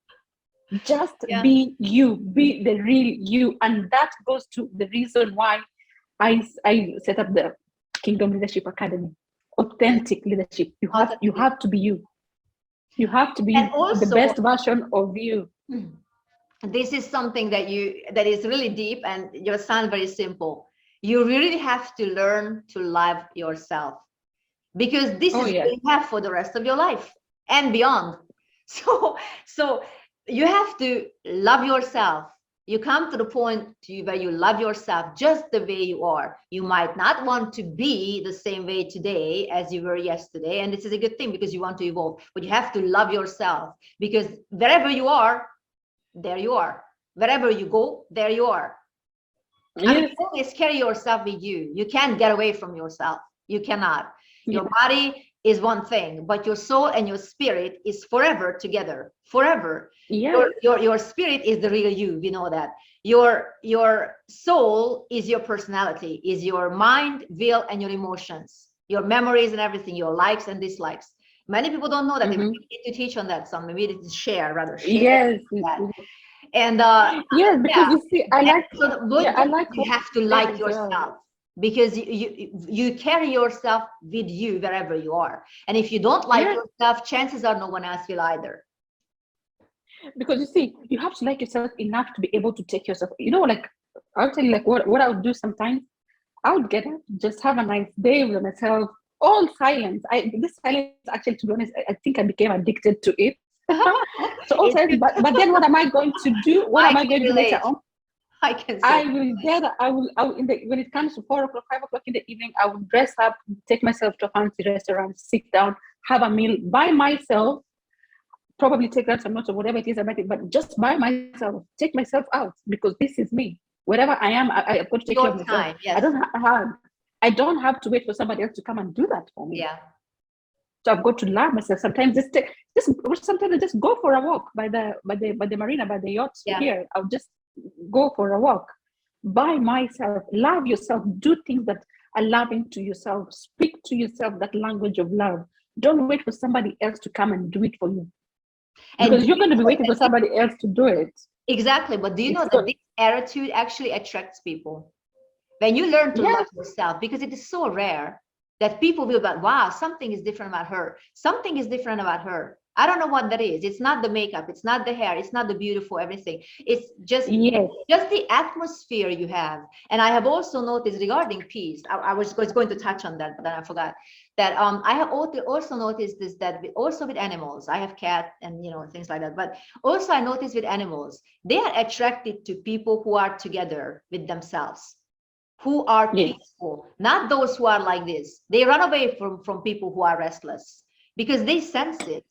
Just be you, be the real you. And that goes to the reason why I set up the Kingdom Leadership Academy. Authentic leadership. You have to be you. You have to be the best version of you. This is something that is really deep, and it sounds very simple. You really have to learn to love yourself, because this is what you have for the rest of your life and beyond. So you have to love yourself. You come to the point where you love yourself just the way you are. You might not want to be the same way today as you were yesterday, and this is a good thing because you want to evolve, but you have to love yourself, because wherever you are, there you are. Wherever you go, there you are. I mean, Yes. you always carry yourself with you. You can't get away from yourself. You cannot. Your body is one thing, but your soul and your spirit is forever together. Forever. Yes. Your spirit is the real you. We know that. Your soul is your personality, is your mind, will, and your emotions, your memories and everything, your likes and dislikes. Many people don't know that. They need to teach on that some. Maybe to share, rather share Yes. that. And Yes, because you see, I like, so I like you what have to you said like as well. yourself, because you carry yourself with you wherever you are. And if you don't like yourself, chances are no one else will either. Because you see, you have to like yourself enough to be able to take yourself. Like I'll tell you, like what I would do sometimes. I would get up, just have a nice day with myself, all silence. This silence, actually, to be honest, I think I became addicted to it. So all silence, but then what am I going to do? What am I going to do later on? I can say I will gather. I will when it comes to 4 o'clock, 5 o'clock in the evening, I will dress up, take myself to a fancy restaurant, sit down, have a meal by myself. Probably take out some notes or whatever it is about it, but just by myself, take myself out, because this is me. Wherever I am, I've got to take care of myself. time, yes. I don't have to wait for somebody else to come and do that for me. Yeah. So I've got to love myself. Sometimes sometimes I just go for a walk by the marina, by the yachts here. I'll just go for a walk by myself. Love yourself. Do things that are loving to yourself. Speak to yourself that language of love. Don't wait for somebody else to come and do it for you. Because you're going to be waiting for somebody else to do it. Exactly. But do you know that this attitude actually attracts people? When you learn to love yourself, because it is so rare that people will be like, wow, something is different about her. Something is different about her. I don't know what that is. It's not the makeup. It's not the hair. It's not the beautiful everything. It's just the atmosphere you have. And I have also noticed regarding peace, I was going to touch on that, but then I forgot that I have also noticed this, that also with animals, I have cat and things like that. But also I noticed with animals, they are attracted to people who are together with themselves, who are peaceful, not those who are like this. They run away from people who are restless because they sense it.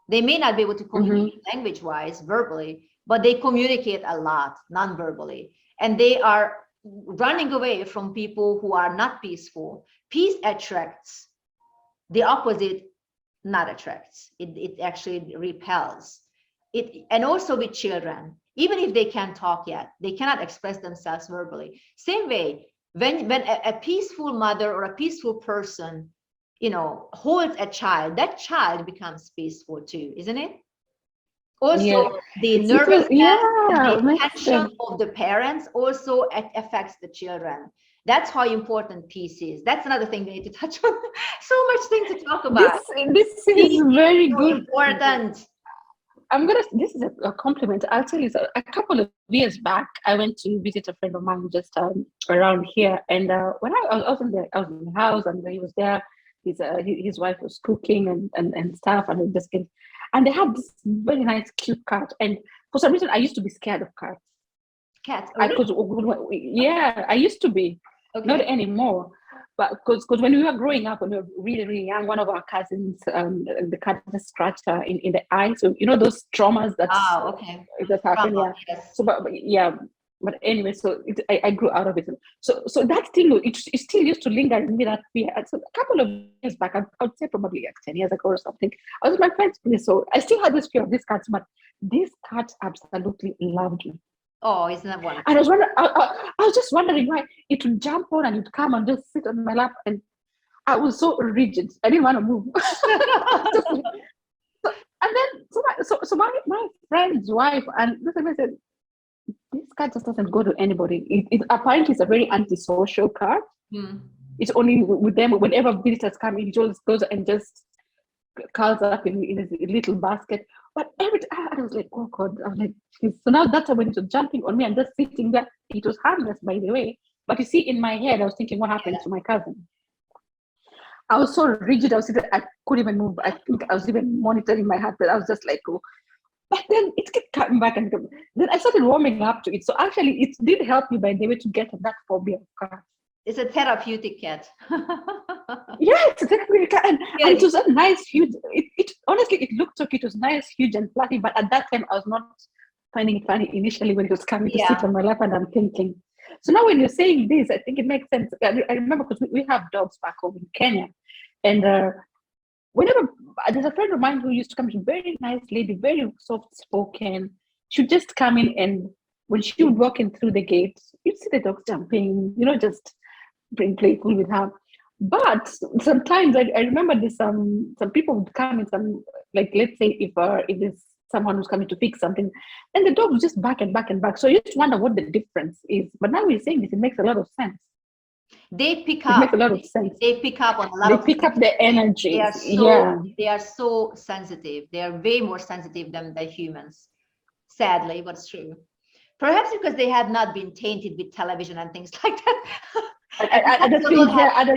They may not be able to communicate language-wise, verbally, but they communicate a lot non-verbally. And they are running away from people who are not peaceful. Peace attracts. The opposite not attracts. It actually repels. And also with children, even if they can't talk yet, they cannot express themselves verbally. Same way, when a peaceful mother or a peaceful person holds a child, that child becomes peaceful too, isn't it? Also, the nervousness and the tension of the parents also affects the children. That's how important peace is. That's another thing we need to touch on. So much thing to talk about. This is very good. Important. This is a compliment. I'll tell you, a couple of years back, I went to visit a friend of mine just around here. And when I was in the house, and he was there, his wife was cooking and stuff, and and they had this very nice, cute cat. And for some reason, I used to be scared of cats. Cats? I used to be. Okay. Not anymore. But because when we were growing up, when we were really, really young, one of our cousins, the cat just scratched her in the eye. So those traumas that happen. Yeah. Yes. So, but anyway, so I grew out of it. So that thing, it still used to linger in me, that fear. So a couple of years back, I would say probably like 10 years ago or something, I was with my friend's place. So I still had this fear of these cats, but this cat absolutely loved me. Oh, isn't that wonderful? And I was just wondering why it would jump on and it would come and just sit on my lap, and I was so rigid. I didn't want to move. So my friend's wife and this said, this cat just doesn't go to anybody. It apparently is a very antisocial cat. It's only with them. Whenever visitors come in, it always goes and just curls up in his little basket. But every time I was like, oh God, I was like, so now that's when it was jumping on me and just sitting there. It was harmless, by the way. But you see, in my head, I was thinking, what happened to my cousin? I was so rigid. I couldn't even move. I think I was even monitoring my heart, but I was just like, oh. But then it kept coming back and then I started warming up to it. So actually, it did help me, by the way, to get that phobia of cats. It's a therapeutic cat. Yeah, it's a therapeutic cat. And it was a nice, huge, honestly, it looked like it was nice, huge and fluffy, but at that time, I was not finding it funny initially when it was coming to sit on my lap, and I'm thinking. So now when you're saying this, I think it makes sense. I remember because we have dogs back home in Kenya, and whenever there's a friend of mine who used to come, she's a very nice lady, very soft spoken. She'd just come in, and when she would walk in through the gate, you'd see the dogs jumping, just being playful with her. But sometimes I remember there's some people would come in, some, like, let's say if there's someone who's coming to fix something, and the dog would just back and back and back. So you just wonder what the difference is. But now we're saying this, it makes a lot of sense. They pick It up. makes a lot of sense. They pick up on a lot They of pick up the energy. They are so sensitive. They are way more sensitive than the humans. Sadly, but it's true. Perhaps because they have not been tainted with television and things like that.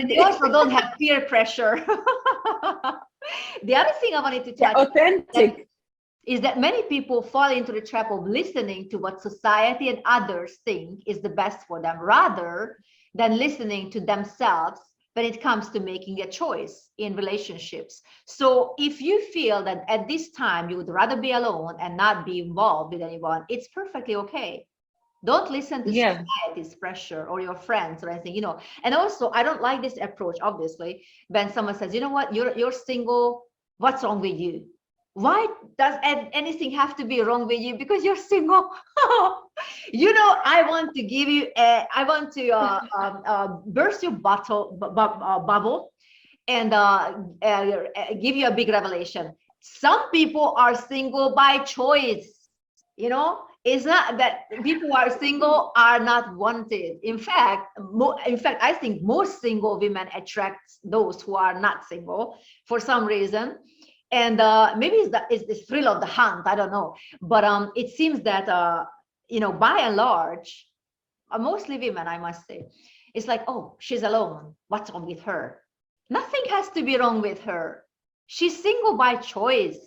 They also don't have peer pressure. The other thing I wanted to touch authentic is that many people fall into the trap of listening to what society and others think is the best for them, rather than listening to themselves when it comes to making a choice in relationships. So if you feel that at this time you would rather be alone and not be involved with anyone, it's perfectly okay. Don't listen to society's pressure or your friends or anything, And also, I don't like this approach, obviously, when someone says, you know what, you're single, what's wrong with you? Why does anything have to be wrong with you because you're single? I want to give you I want to burst your bubble and give you a big revelation. Some people are single by choice. It's not that people who are single are not wanted. In fact, I think most single women attract those who are not single for some reason. And maybe it's the thrill of the hunt. I don't know. But it seems that, by and large, mostly women, I must say, it's like, oh, she's alone. What's wrong with her? Nothing has to be wrong with her. She's single by choice.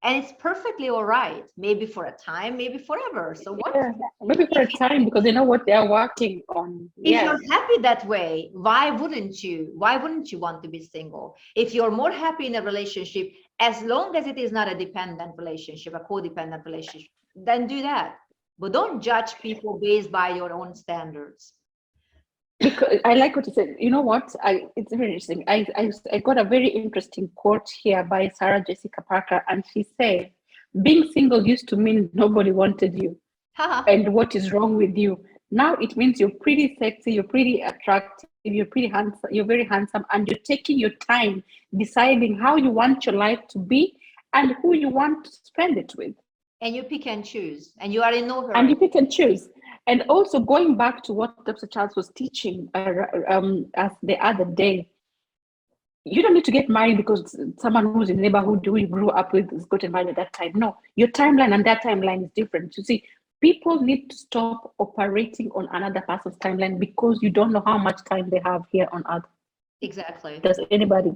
And it's perfectly all right. Maybe for a time, maybe forever. So what? Yeah, maybe for a time, because they know what they are working on. If you're happy that way, why wouldn't you want to be single? If you're more happy in a relationship, as long as it is not a dependent relationship, a codependent relationship, then do that. But don't judge people based by your own standards. Because I like what you said. You know what? It's very interesting. I got a very interesting quote here by Sarah Jessica Parker, and she said, "Being single used to mean nobody wanted you, and what is wrong with you? Now it means you're pretty sexy, you're pretty attractive, you're pretty handsome, you're very handsome, and you're taking your time deciding how you want your life to be and who you want to spend it with. And you pick and choose, and you are in no hurry. And you pick and choose." And also going back to what Dr. Charles was teaching us the other day, you don't need to get married because someone who's in the neighborhood who you grew up with is gotten married at that time. No, your timeline and that timeline is different. You see, people need to stop operating on another person's timeline because you don't know how much time they have here on Earth. Exactly. Does anybody?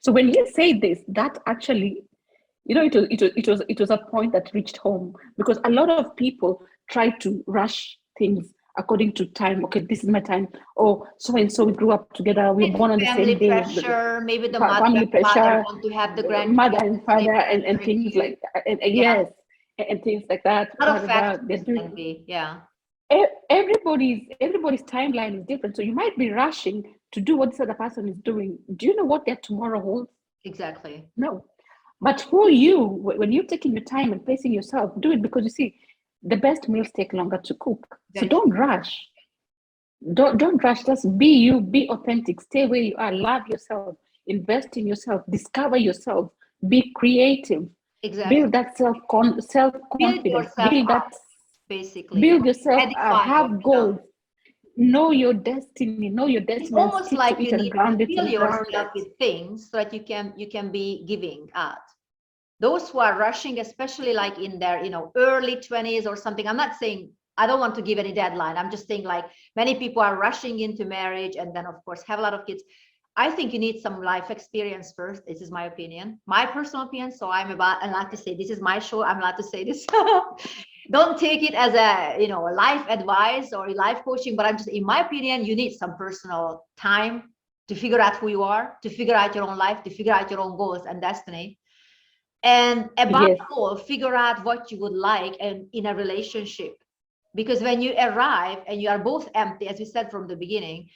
So when you say this, that actually, it was a point that reached home, because a lot of people try to rush things according to time. Okay, this is my time. Oh, so and so we grew up together. We were born on the same day. Pressure, maybe the family pressure, want to have the mother and father, and things like that. Yes, and things like that. A lot of factors can be, Everybody's timeline is different. So you might be rushing to do what this other person is doing. Do you know what their tomorrow holds? Exactly. No. But for you, when you're taking your time and placing yourself, do it, because you see, the best meals take longer to cook. So don't rush. Don't rush. Just be you, be authentic, stay where you are, love yourself, invest in yourself, discover yourself, be creative. Exactly. Build that self-confidence. Build that, basically. Build yourself up, have goals. Know your destiny. It's almost like you need to fill yourself with things so that you can be giving out. Those who are rushing, especially like in their early 20s or something, I'm not saying, I don't want to give any deadline. I'm just saying, like, many people are rushing into marriage and then of course have a lot of kids. I think you need some life experience first. This is my opinion, my personal opinion. So I'm allowed to say, this is my show, I'm allowed to say this. Don't take it as a life advice or life coaching, but I'm just, in my opinion, you need some personal time to figure out who you are, to figure out your own life, to figure out your own goals and destiny. And above all, figure out what you would like and in a relationship. Because when you arrive and you are both empty, as we said from the beginning,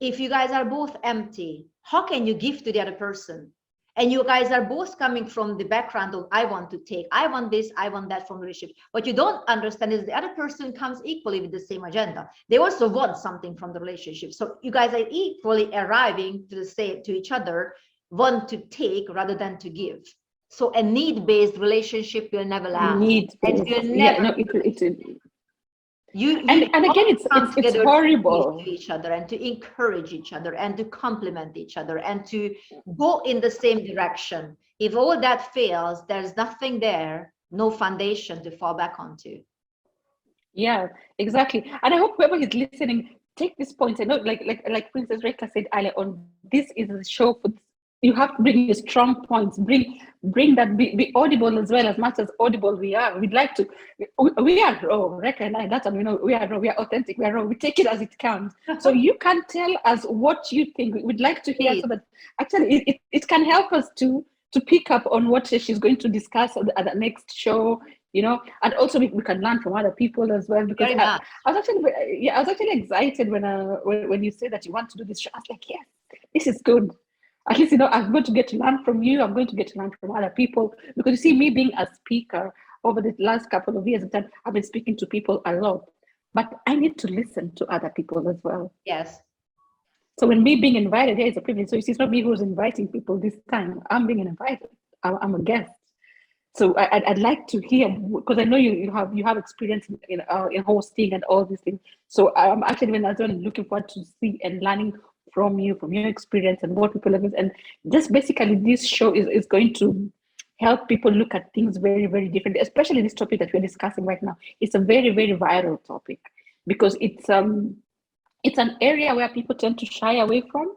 if you guys are both empty, how can you give to the other person? And you guys are both coming from the background of, I want to take, I want this, I want that from the relationship. What you don't understand is the other person comes equally with the same agenda. They also want something from the relationship. So you guys are equally arriving to the same, to each other, want to take rather than to give. So a need-based relationship will never last. Need-based, yeah, no, and again, it's horrible to each other and to encourage each other and to complement each other and to go in the same direction. If all that fails, there's nothing there, no foundation to fall back onto. Yeah, exactly. And I hope whoever is listening, take this point. I know, like Princess Reka said earlier on, this is a show for, you have to bring your strong points, bring that, be audible as well, as much as audible we are. We'd like to, we are raw, Reka and I, that's how we know we are raw, we are authentic, we are raw, we take it as it comes. So you can tell us what you think. We'd like to hear, so that actually it can help us to pick up on what she's going to discuss at the next show, you know, and also we can learn from other people as well. Because I was actually excited when you said that you want to do this show. I was like, yes, this is good. At least, you know, I'm going to get to learn from you. I'm going to get to learn from other people. Because you see, me being a speaker over the last couple of years, I've been speaking to people a lot. But I need to listen to other people as well. Yes. So when me being invited here is a privilege. So you see, it's not me who's inviting people this time. I'm being invited. I'm a guest. So I'd like to hear, because I know you have experience in hosting and all these things. So I'm actually, when I was looking forward to see and learning from you, from your experience and what people have, and just basically this show is going to help people look at things very, very differently, especially this topic that we're discussing right now. It's a very, very viral topic because it's an area where people tend to shy away from.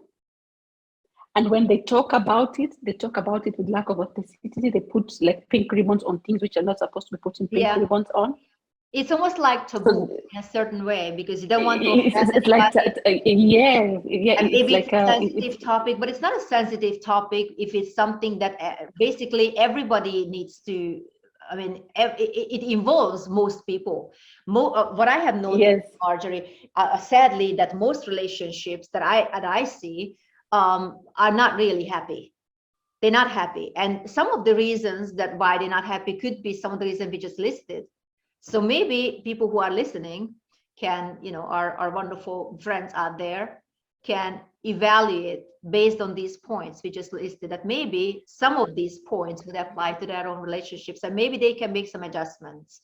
And when they talk about it with lack of authenticity. They put like pink ribbons on things which are not supposed to be putting pink ribbons on. It's almost like taboo in a certain way, because you don't want to. It's like yeah. And maybe it's a sensitive topic, but it's not a sensitive topic if it's something that basically everybody needs to. I mean, it involves most people. What I have noticed, Marjorie, sadly, that most relationships that I see are not really happy. They're not happy, and some of the reasons that why they're not happy could be some of the reasons we just listed. So maybe people who are listening can, you know, our wonderful friends out there can evaluate based on these points we just listed, that maybe some of these points would apply to their own relationships, and maybe they can make some adjustments.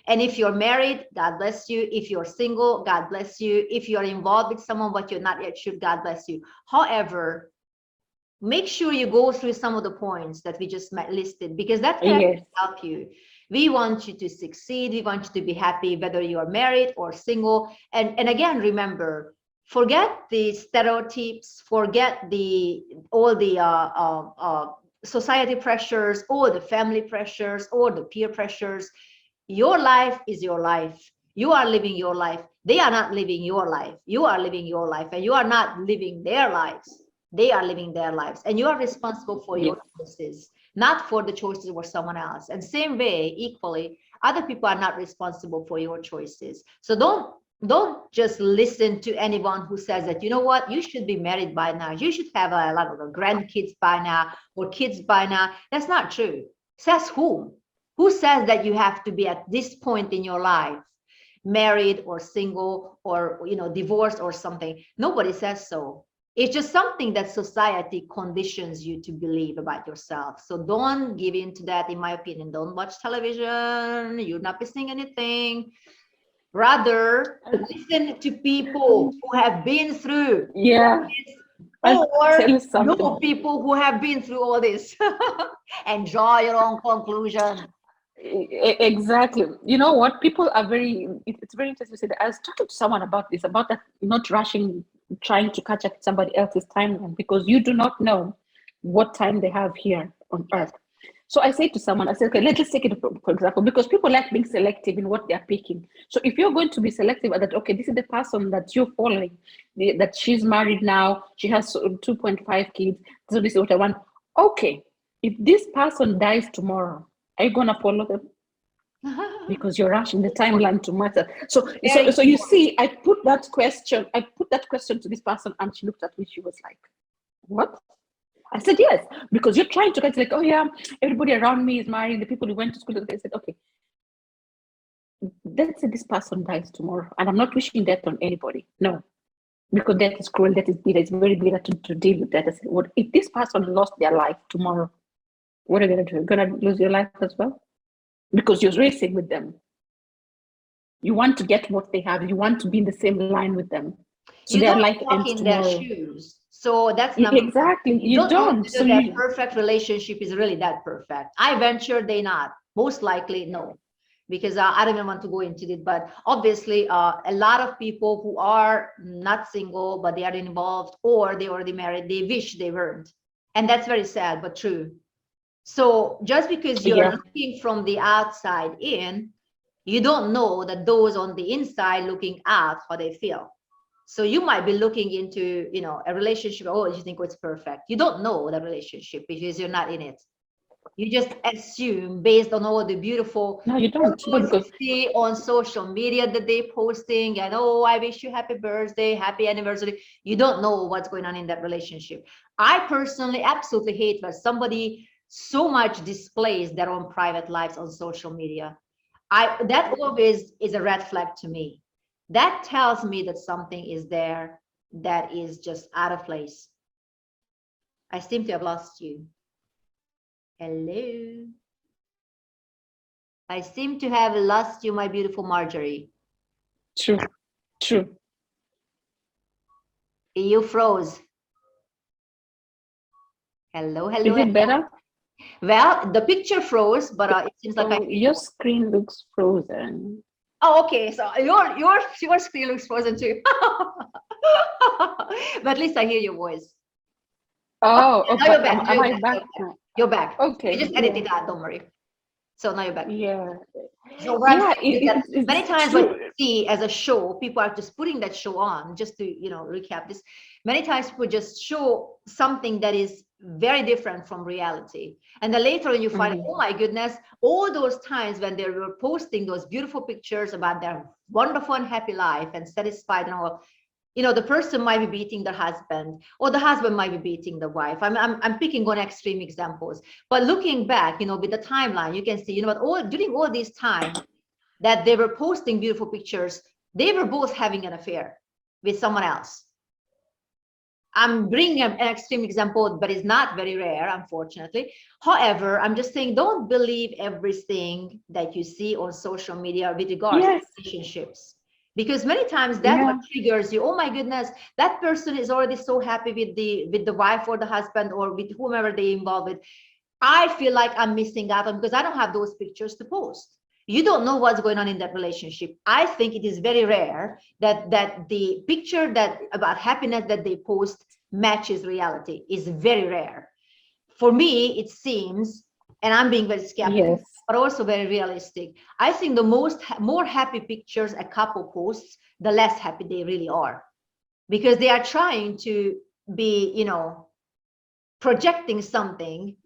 And if you're married, God bless you. If you're single, God bless you. If you're involved with someone but you're not yet sure, God bless you. However, make sure you go through some of the points that we just listed, because that can help you. We want you to succeed. We want you to be happy, whether you are married or single. And again, remember, forget the stereotypes, forget all the society pressures, or the family pressures, or the peer pressures. Your life is your life. You are living your life. They are not living your life. You are living your life, and you are not living their lives. They are living their lives, and you are responsible for your choices, not for the choices of someone else. And same way, equally, other people are not responsible for your choices. So don't just listen to anyone who says that, you know what, you should be married by now, you should have a lot of grandkids by now, or kids by now. That's not true. Says who? Who says that you have to be at this point in your life married or single or, you know, divorced or something? Nobody says so. It's just something that society conditions you to believe about yourself. So don't give in to that, in my opinion. Don't watch television. You're not missing anything. Rather, listen to people who have been through or know people who have been through all this and draw your own conclusion. Exactly. You know what? People are it's very interesting to say that. I was talking to someone about this, about that not rushing, trying to catch up with somebody else's timeline, because you do not know what time they have here on earth. So I say to someone, I said, okay, let's take it for example, because people like being selective in what they're picking. So if you're going to be selective that, okay, this is the person that you're following, that she's married now, she has 2.5 kids, so this is what I want. Okay, if this person dies tomorrow, are you gonna follow them? because you're rushing the timeline to matter. So Very you see, I put that question to this person, and she looked at me, she was like, what? I said, yes, because you're trying to get like, oh yeah, everybody around me is married, the people who went to school. I said, okay, let's say this person dies tomorrow, and I'm not wishing death on anybody. No, because death is cruel, death is bitter. It's very bitter to deal with that. I said, what if this person lost their life tomorrow? What are you going to do? You're going to lose your life as well? Because you're racing with them. You want to get what they have. You want to be in the same line with them. So You their don't life walk ends in their tomorrow. shoes. So that's number one. Exactly. You Know don't. whether that perfect relationship is really that perfect. I venture they not. Most likely, no. Because I don't even want to go into it. But obviously, a lot of people who are not single, but they are involved or they already married, they wish they weren't. And that's very sad, but true. So just because you're looking from the outside in, you don't know that those on the inside looking out, how they feel. So you might be looking into, you know, a relationship. Oh, you think it's perfect. You don't know the relationship because you're not in it. You just assume based on all the beautiful no, you don't. photos you see on social media that they're posting, and oh, I wish you happy birthday, happy anniversary. You don't know what's going on in that relationship. I personally absolutely hate when somebody so much displays their own private lives on social media. That always is a red flag to me. That tells me that something is there that is just out of place. I seem to have lost you. Hello. I seem to have lost you, my beautiful Marjorie. True. You froze. Hello. Is it better? Well, the picture froze, but it seems like your screen looks frozen. Oh, okay. So your screen looks frozen too. But at least I hear your voice. Oh, okay. Now you're back. Am I back? You're back. Okay. You just edit it out, don't worry. So now you're back. Yeah. So many times what you see as a show, people are just putting that show on, just to, you know, recap this. Many times people just show something that is very different from reality. And then later on you find, oh my goodness, all those times when they were posting those beautiful pictures about their wonderful and happy life and satisfied and all, you know, the person might be beating the husband, or the husband might be beating the wife. I'm picking on extreme examples, but looking back, you know, with the timeline, you can see, you know, what during all this time that they were posting beautiful pictures, they were both having an affair with someone else. I'm bringing an extreme example, but it's not very rare, unfortunately. However, I'm just saying, don't believe everything that you see on social media with regards to relationships. Because many times that's what triggers you. Oh my goodness, that person is already so happy with the wife or the husband or with whomever they involved with. I feel like I'm missing out on because I don't have those pictures to post. You don't know what's going on in that relationship. I think it is very rare that the picture that about happiness that they post matches reality. Is very rare. For me, it seems, and I'm being very skeptical, but also very realistic. I think the more happy pictures a couple posts, the less happy they really are, because they are trying to be, you know, projecting something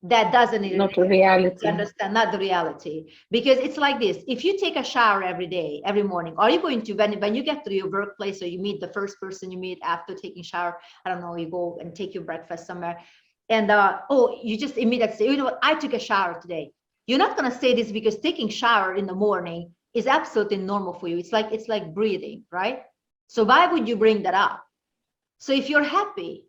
that doesn't even not reality. Understand, not the reality. Because it's like this: if you take a shower every day, every morning, are you going to, when you get to your workplace or you meet the first person you meet after taking shower, I don't know, you go and take your breakfast somewhere, and oh, you just immediately say, you know what, I took a shower today. You're not going to say this because taking shower in the morning is absolutely normal for you. It's like breathing, right? So why would you bring that up? So if you're happy,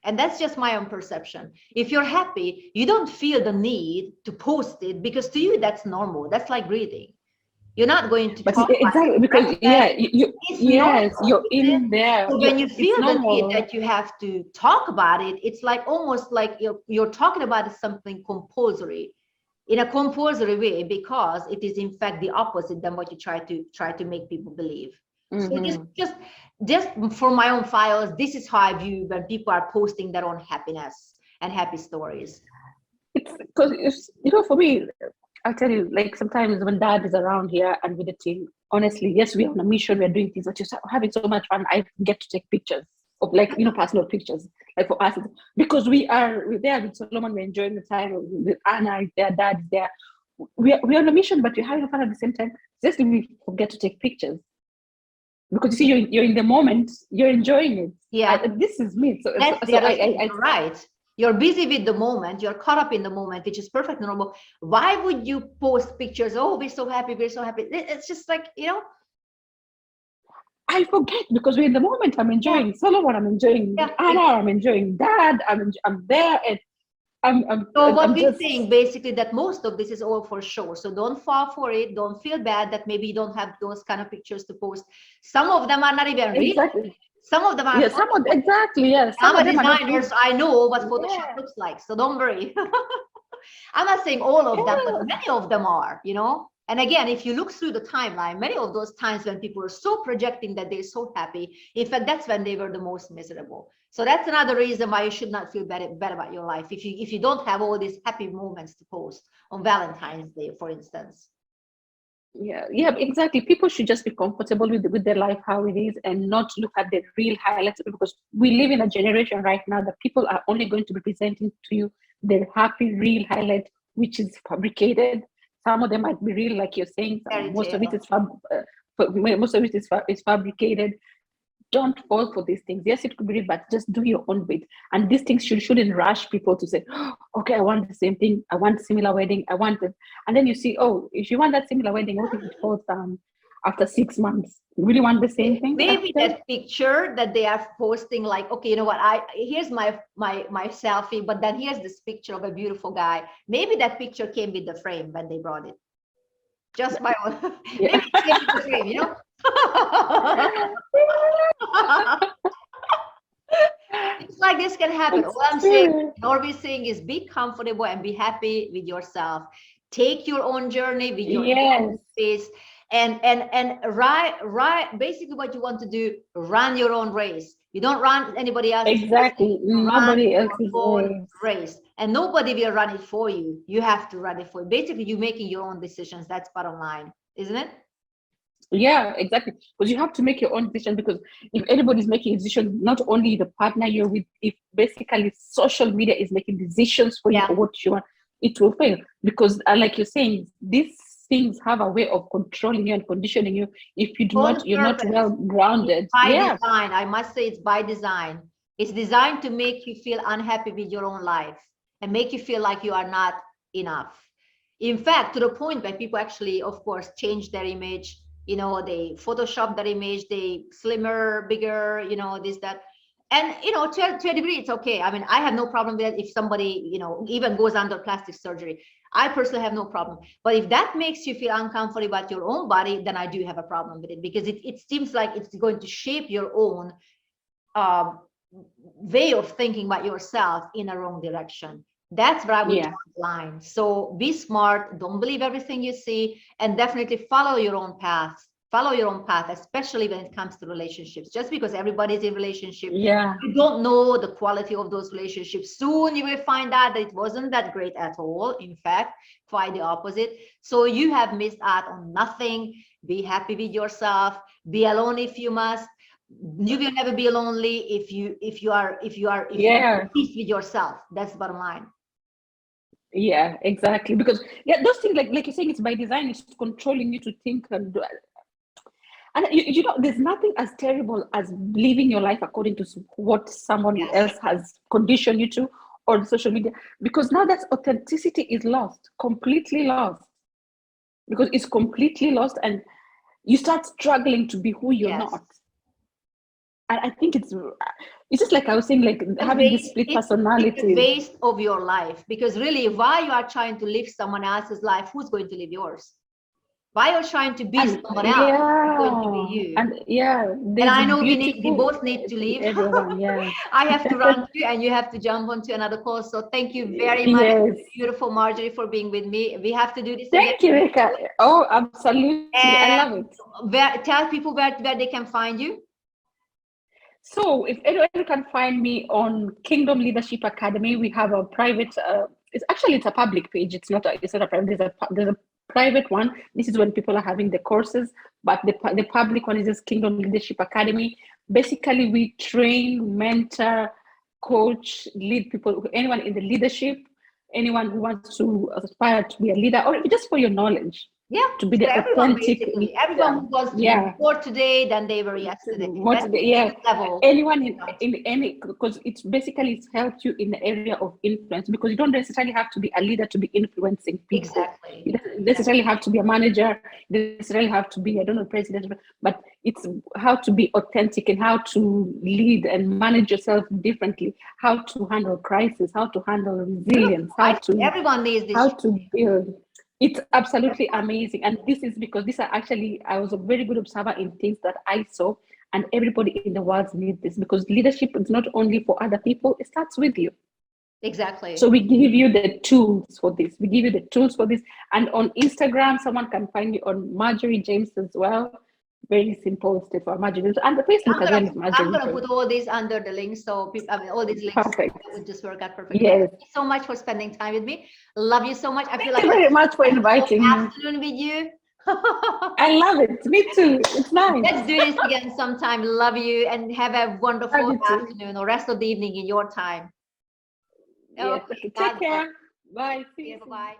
and that's just my own perception, if you're happy, you don't feel the need to post it, because to you that's normal. That's like breathing. You're not going to talk exactly about because you're in there. So when you feel the need that you have to talk about it, it's like almost like you're talking about it something compulsory, in a compulsory way, because it is in fact the opposite than what you try to make people believe. So just for my own files, this is how I view when people are posting their own happiness and happy stories. It's because, you know, for me, I'll tell you, like sometimes when dad is around here and with the team, honestly, yes, we're on a mission, we're doing things, but just having so much fun. I get to take pictures of, like, you know, personal pictures, like for us, because we're there with Solomon, we're enjoying the time with Anna is there, dad is there. we're on a mission, but we're having fun at the same time. Just we forget to take pictures because you see, you're in the moment, you're enjoying it. Yeah, this is me. So, that's the so other thing. I You're right. You're busy with the moment. You're caught up in the moment, which is perfectly normal. Why would you post pictures? Oh, we're so happy. We're so happy. It's just like, I forget because we're in the moment. I'm enjoying Solomon. I'm enjoying Anna. I'm enjoying Dad. I'm there, and so what I'm we're just saying basically that most of this is all for show. So don't fall for it. Don't feel bad that maybe you don't have those kind of pictures to post. Some of them are not even real. exactly. Some of them are Exactly, yes. I'm a designer, so I know what Photoshop looks like. So don't worry. I'm not saying all of them, but many of them are, And again, if you look through the timeline, many of those times when people are so projecting that they're so happy, in fact, that's when they were the most miserable. So that's another reason why you should not feel bad about your life. If you don't have all these happy moments to post on Valentine's Day, for instance. Yeah, exactly. People should just be comfortable with their life how it is and not look at the real highlights, because we live in a generation right now that people are only going to be presenting to you their happy real highlight, which is fabricated. Some of them might be real, like you're saying. Most of it is fabricated. Don't fall for these things. Yes, it could be real, but just do your own bit. And these things shouldn't rush people to say, oh, okay, I want the same thing. I want a similar wedding. I want it. And then you see, oh, if you want that similar wedding, what if it falls down after 6 months? You really want the same thing? Maybe that picture that they are posting, like, okay, you know what? Here's my selfie, but then here's this picture of a beautiful guy. Maybe that picture came with the frame when they brought it. Just by maybe it came with the frame, It's like this can happen. All I'm saying, all we're saying is be comfortable and be happy with yourself. Take your own journey with your own space, and basically what you want to do, run your own race. You don't run anybody else's exactly. Nobody else's race, and nobody will run it for you. You have to run it for you. Basically, you're making your own decisions. That's bottom line, isn't it? Yeah, exactly. Because you have to make your own decision, because if anybody's making a decision, not only the partner you're with, if basically social media is making decisions for you or what you want, it will fail. Because like you're saying, these things have a way of controlling you and conditioning you if you're not well grounded. By design, I must say it's by design. It's designed to make you feel unhappy with your own life and make you feel like you are not enough. In fact, to the point where people actually, of course, change their image. They Photoshop their image, they slimmer, bigger, this, that. And, to a degree, it's okay. I mean, I have no problem with that if somebody, even goes under plastic surgery. I personally have no problem. But if that makes you feel uncomfortable about your own body, then I do have a problem with it, because it seems like it's going to shape your own way of thinking about yourself in a wrong direction. That's where I would draw the line. So be smart, don't believe everything you see, and definitely follow your own path. Follow your own path, especially when it comes to relationships. Just because everybody's in relationship, you don't know the quality of those relationships. Soon you will find out that it wasn't that great at all. In fact, quite the opposite. So you have missed out on nothing. Be happy with yourself. Be alone if you must. You will never be lonely if you are at peace with yourself. That's the bottom line. Yeah, exactly. Because those things, like you're saying, it's by design. It's controlling you to think and do. And there's nothing as terrible as living your life according to what someone else has conditioned you to, or social media, because now that authenticity is lost, completely lost, because it's completely lost, and you start struggling to be who you're not. And I think it's just like I was saying, like having this split personality. It's a waste of your life, because really, why you are trying to live someone else's life, who's going to live yours? Why you're trying to be someone else, who's going to be you? And I know we both need to leave. I have to run too, and you have to jump onto another call. So thank you very much, beautiful Marjorie, for being with me. We have to do this again. Thank you, Reka. Oh, absolutely. I love it. Tell people where they can find you. So if anyone can find me on Kingdom Leadership Academy, we have a private, it's a public page. It's not a private, there's a private one. This is when people are having the courses, but the public one is just Kingdom Leadership Academy. Basically, we train, mentor, coach, lead people, anyone in the leadership anyone who wants to aspire to be a leader, or just for your knowledge. Yeah, To be so the everyone authentic basically, everyone who wants to be more today than they were yesterday. That's yeah, the level. anyone in any, because it's basically it's helped you in the area of influence, because you don't necessarily have to be a leader to be influencing people. Exactly. You don't necessarily have to be a manager, you don't necessarily have to be, I don't know, president, but it's how to be authentic and how to lead and manage yourself differently, how to handle crisis, how to handle resilience, everyone needs this. how to build. It's absolutely amazing. And this is because these are actually, I was a very good observer in things that I saw, and everybody in the world needs this, because leadership is not only for other people, it starts with you. Exactly. So we give you the tools for this. We give you the tools for this. And on Instagram, someone can find you on Marjorie James as well. Very simple stuff for Marjorie James. And the Facebook again is Marjorie I'm going to put all these under the links, so people, all these links would just work out perfectly. Yes. Thank you so much for spending time with me. Love you so much. I feel Thank you very much for inviting me. Afternoon with you. I love it. Me too. It's nice. Let's do this again sometime. Love you, and have a wonderful afternoon or rest of the evening in your time. Yes. Okay. Take care. Bye. See you. Bye.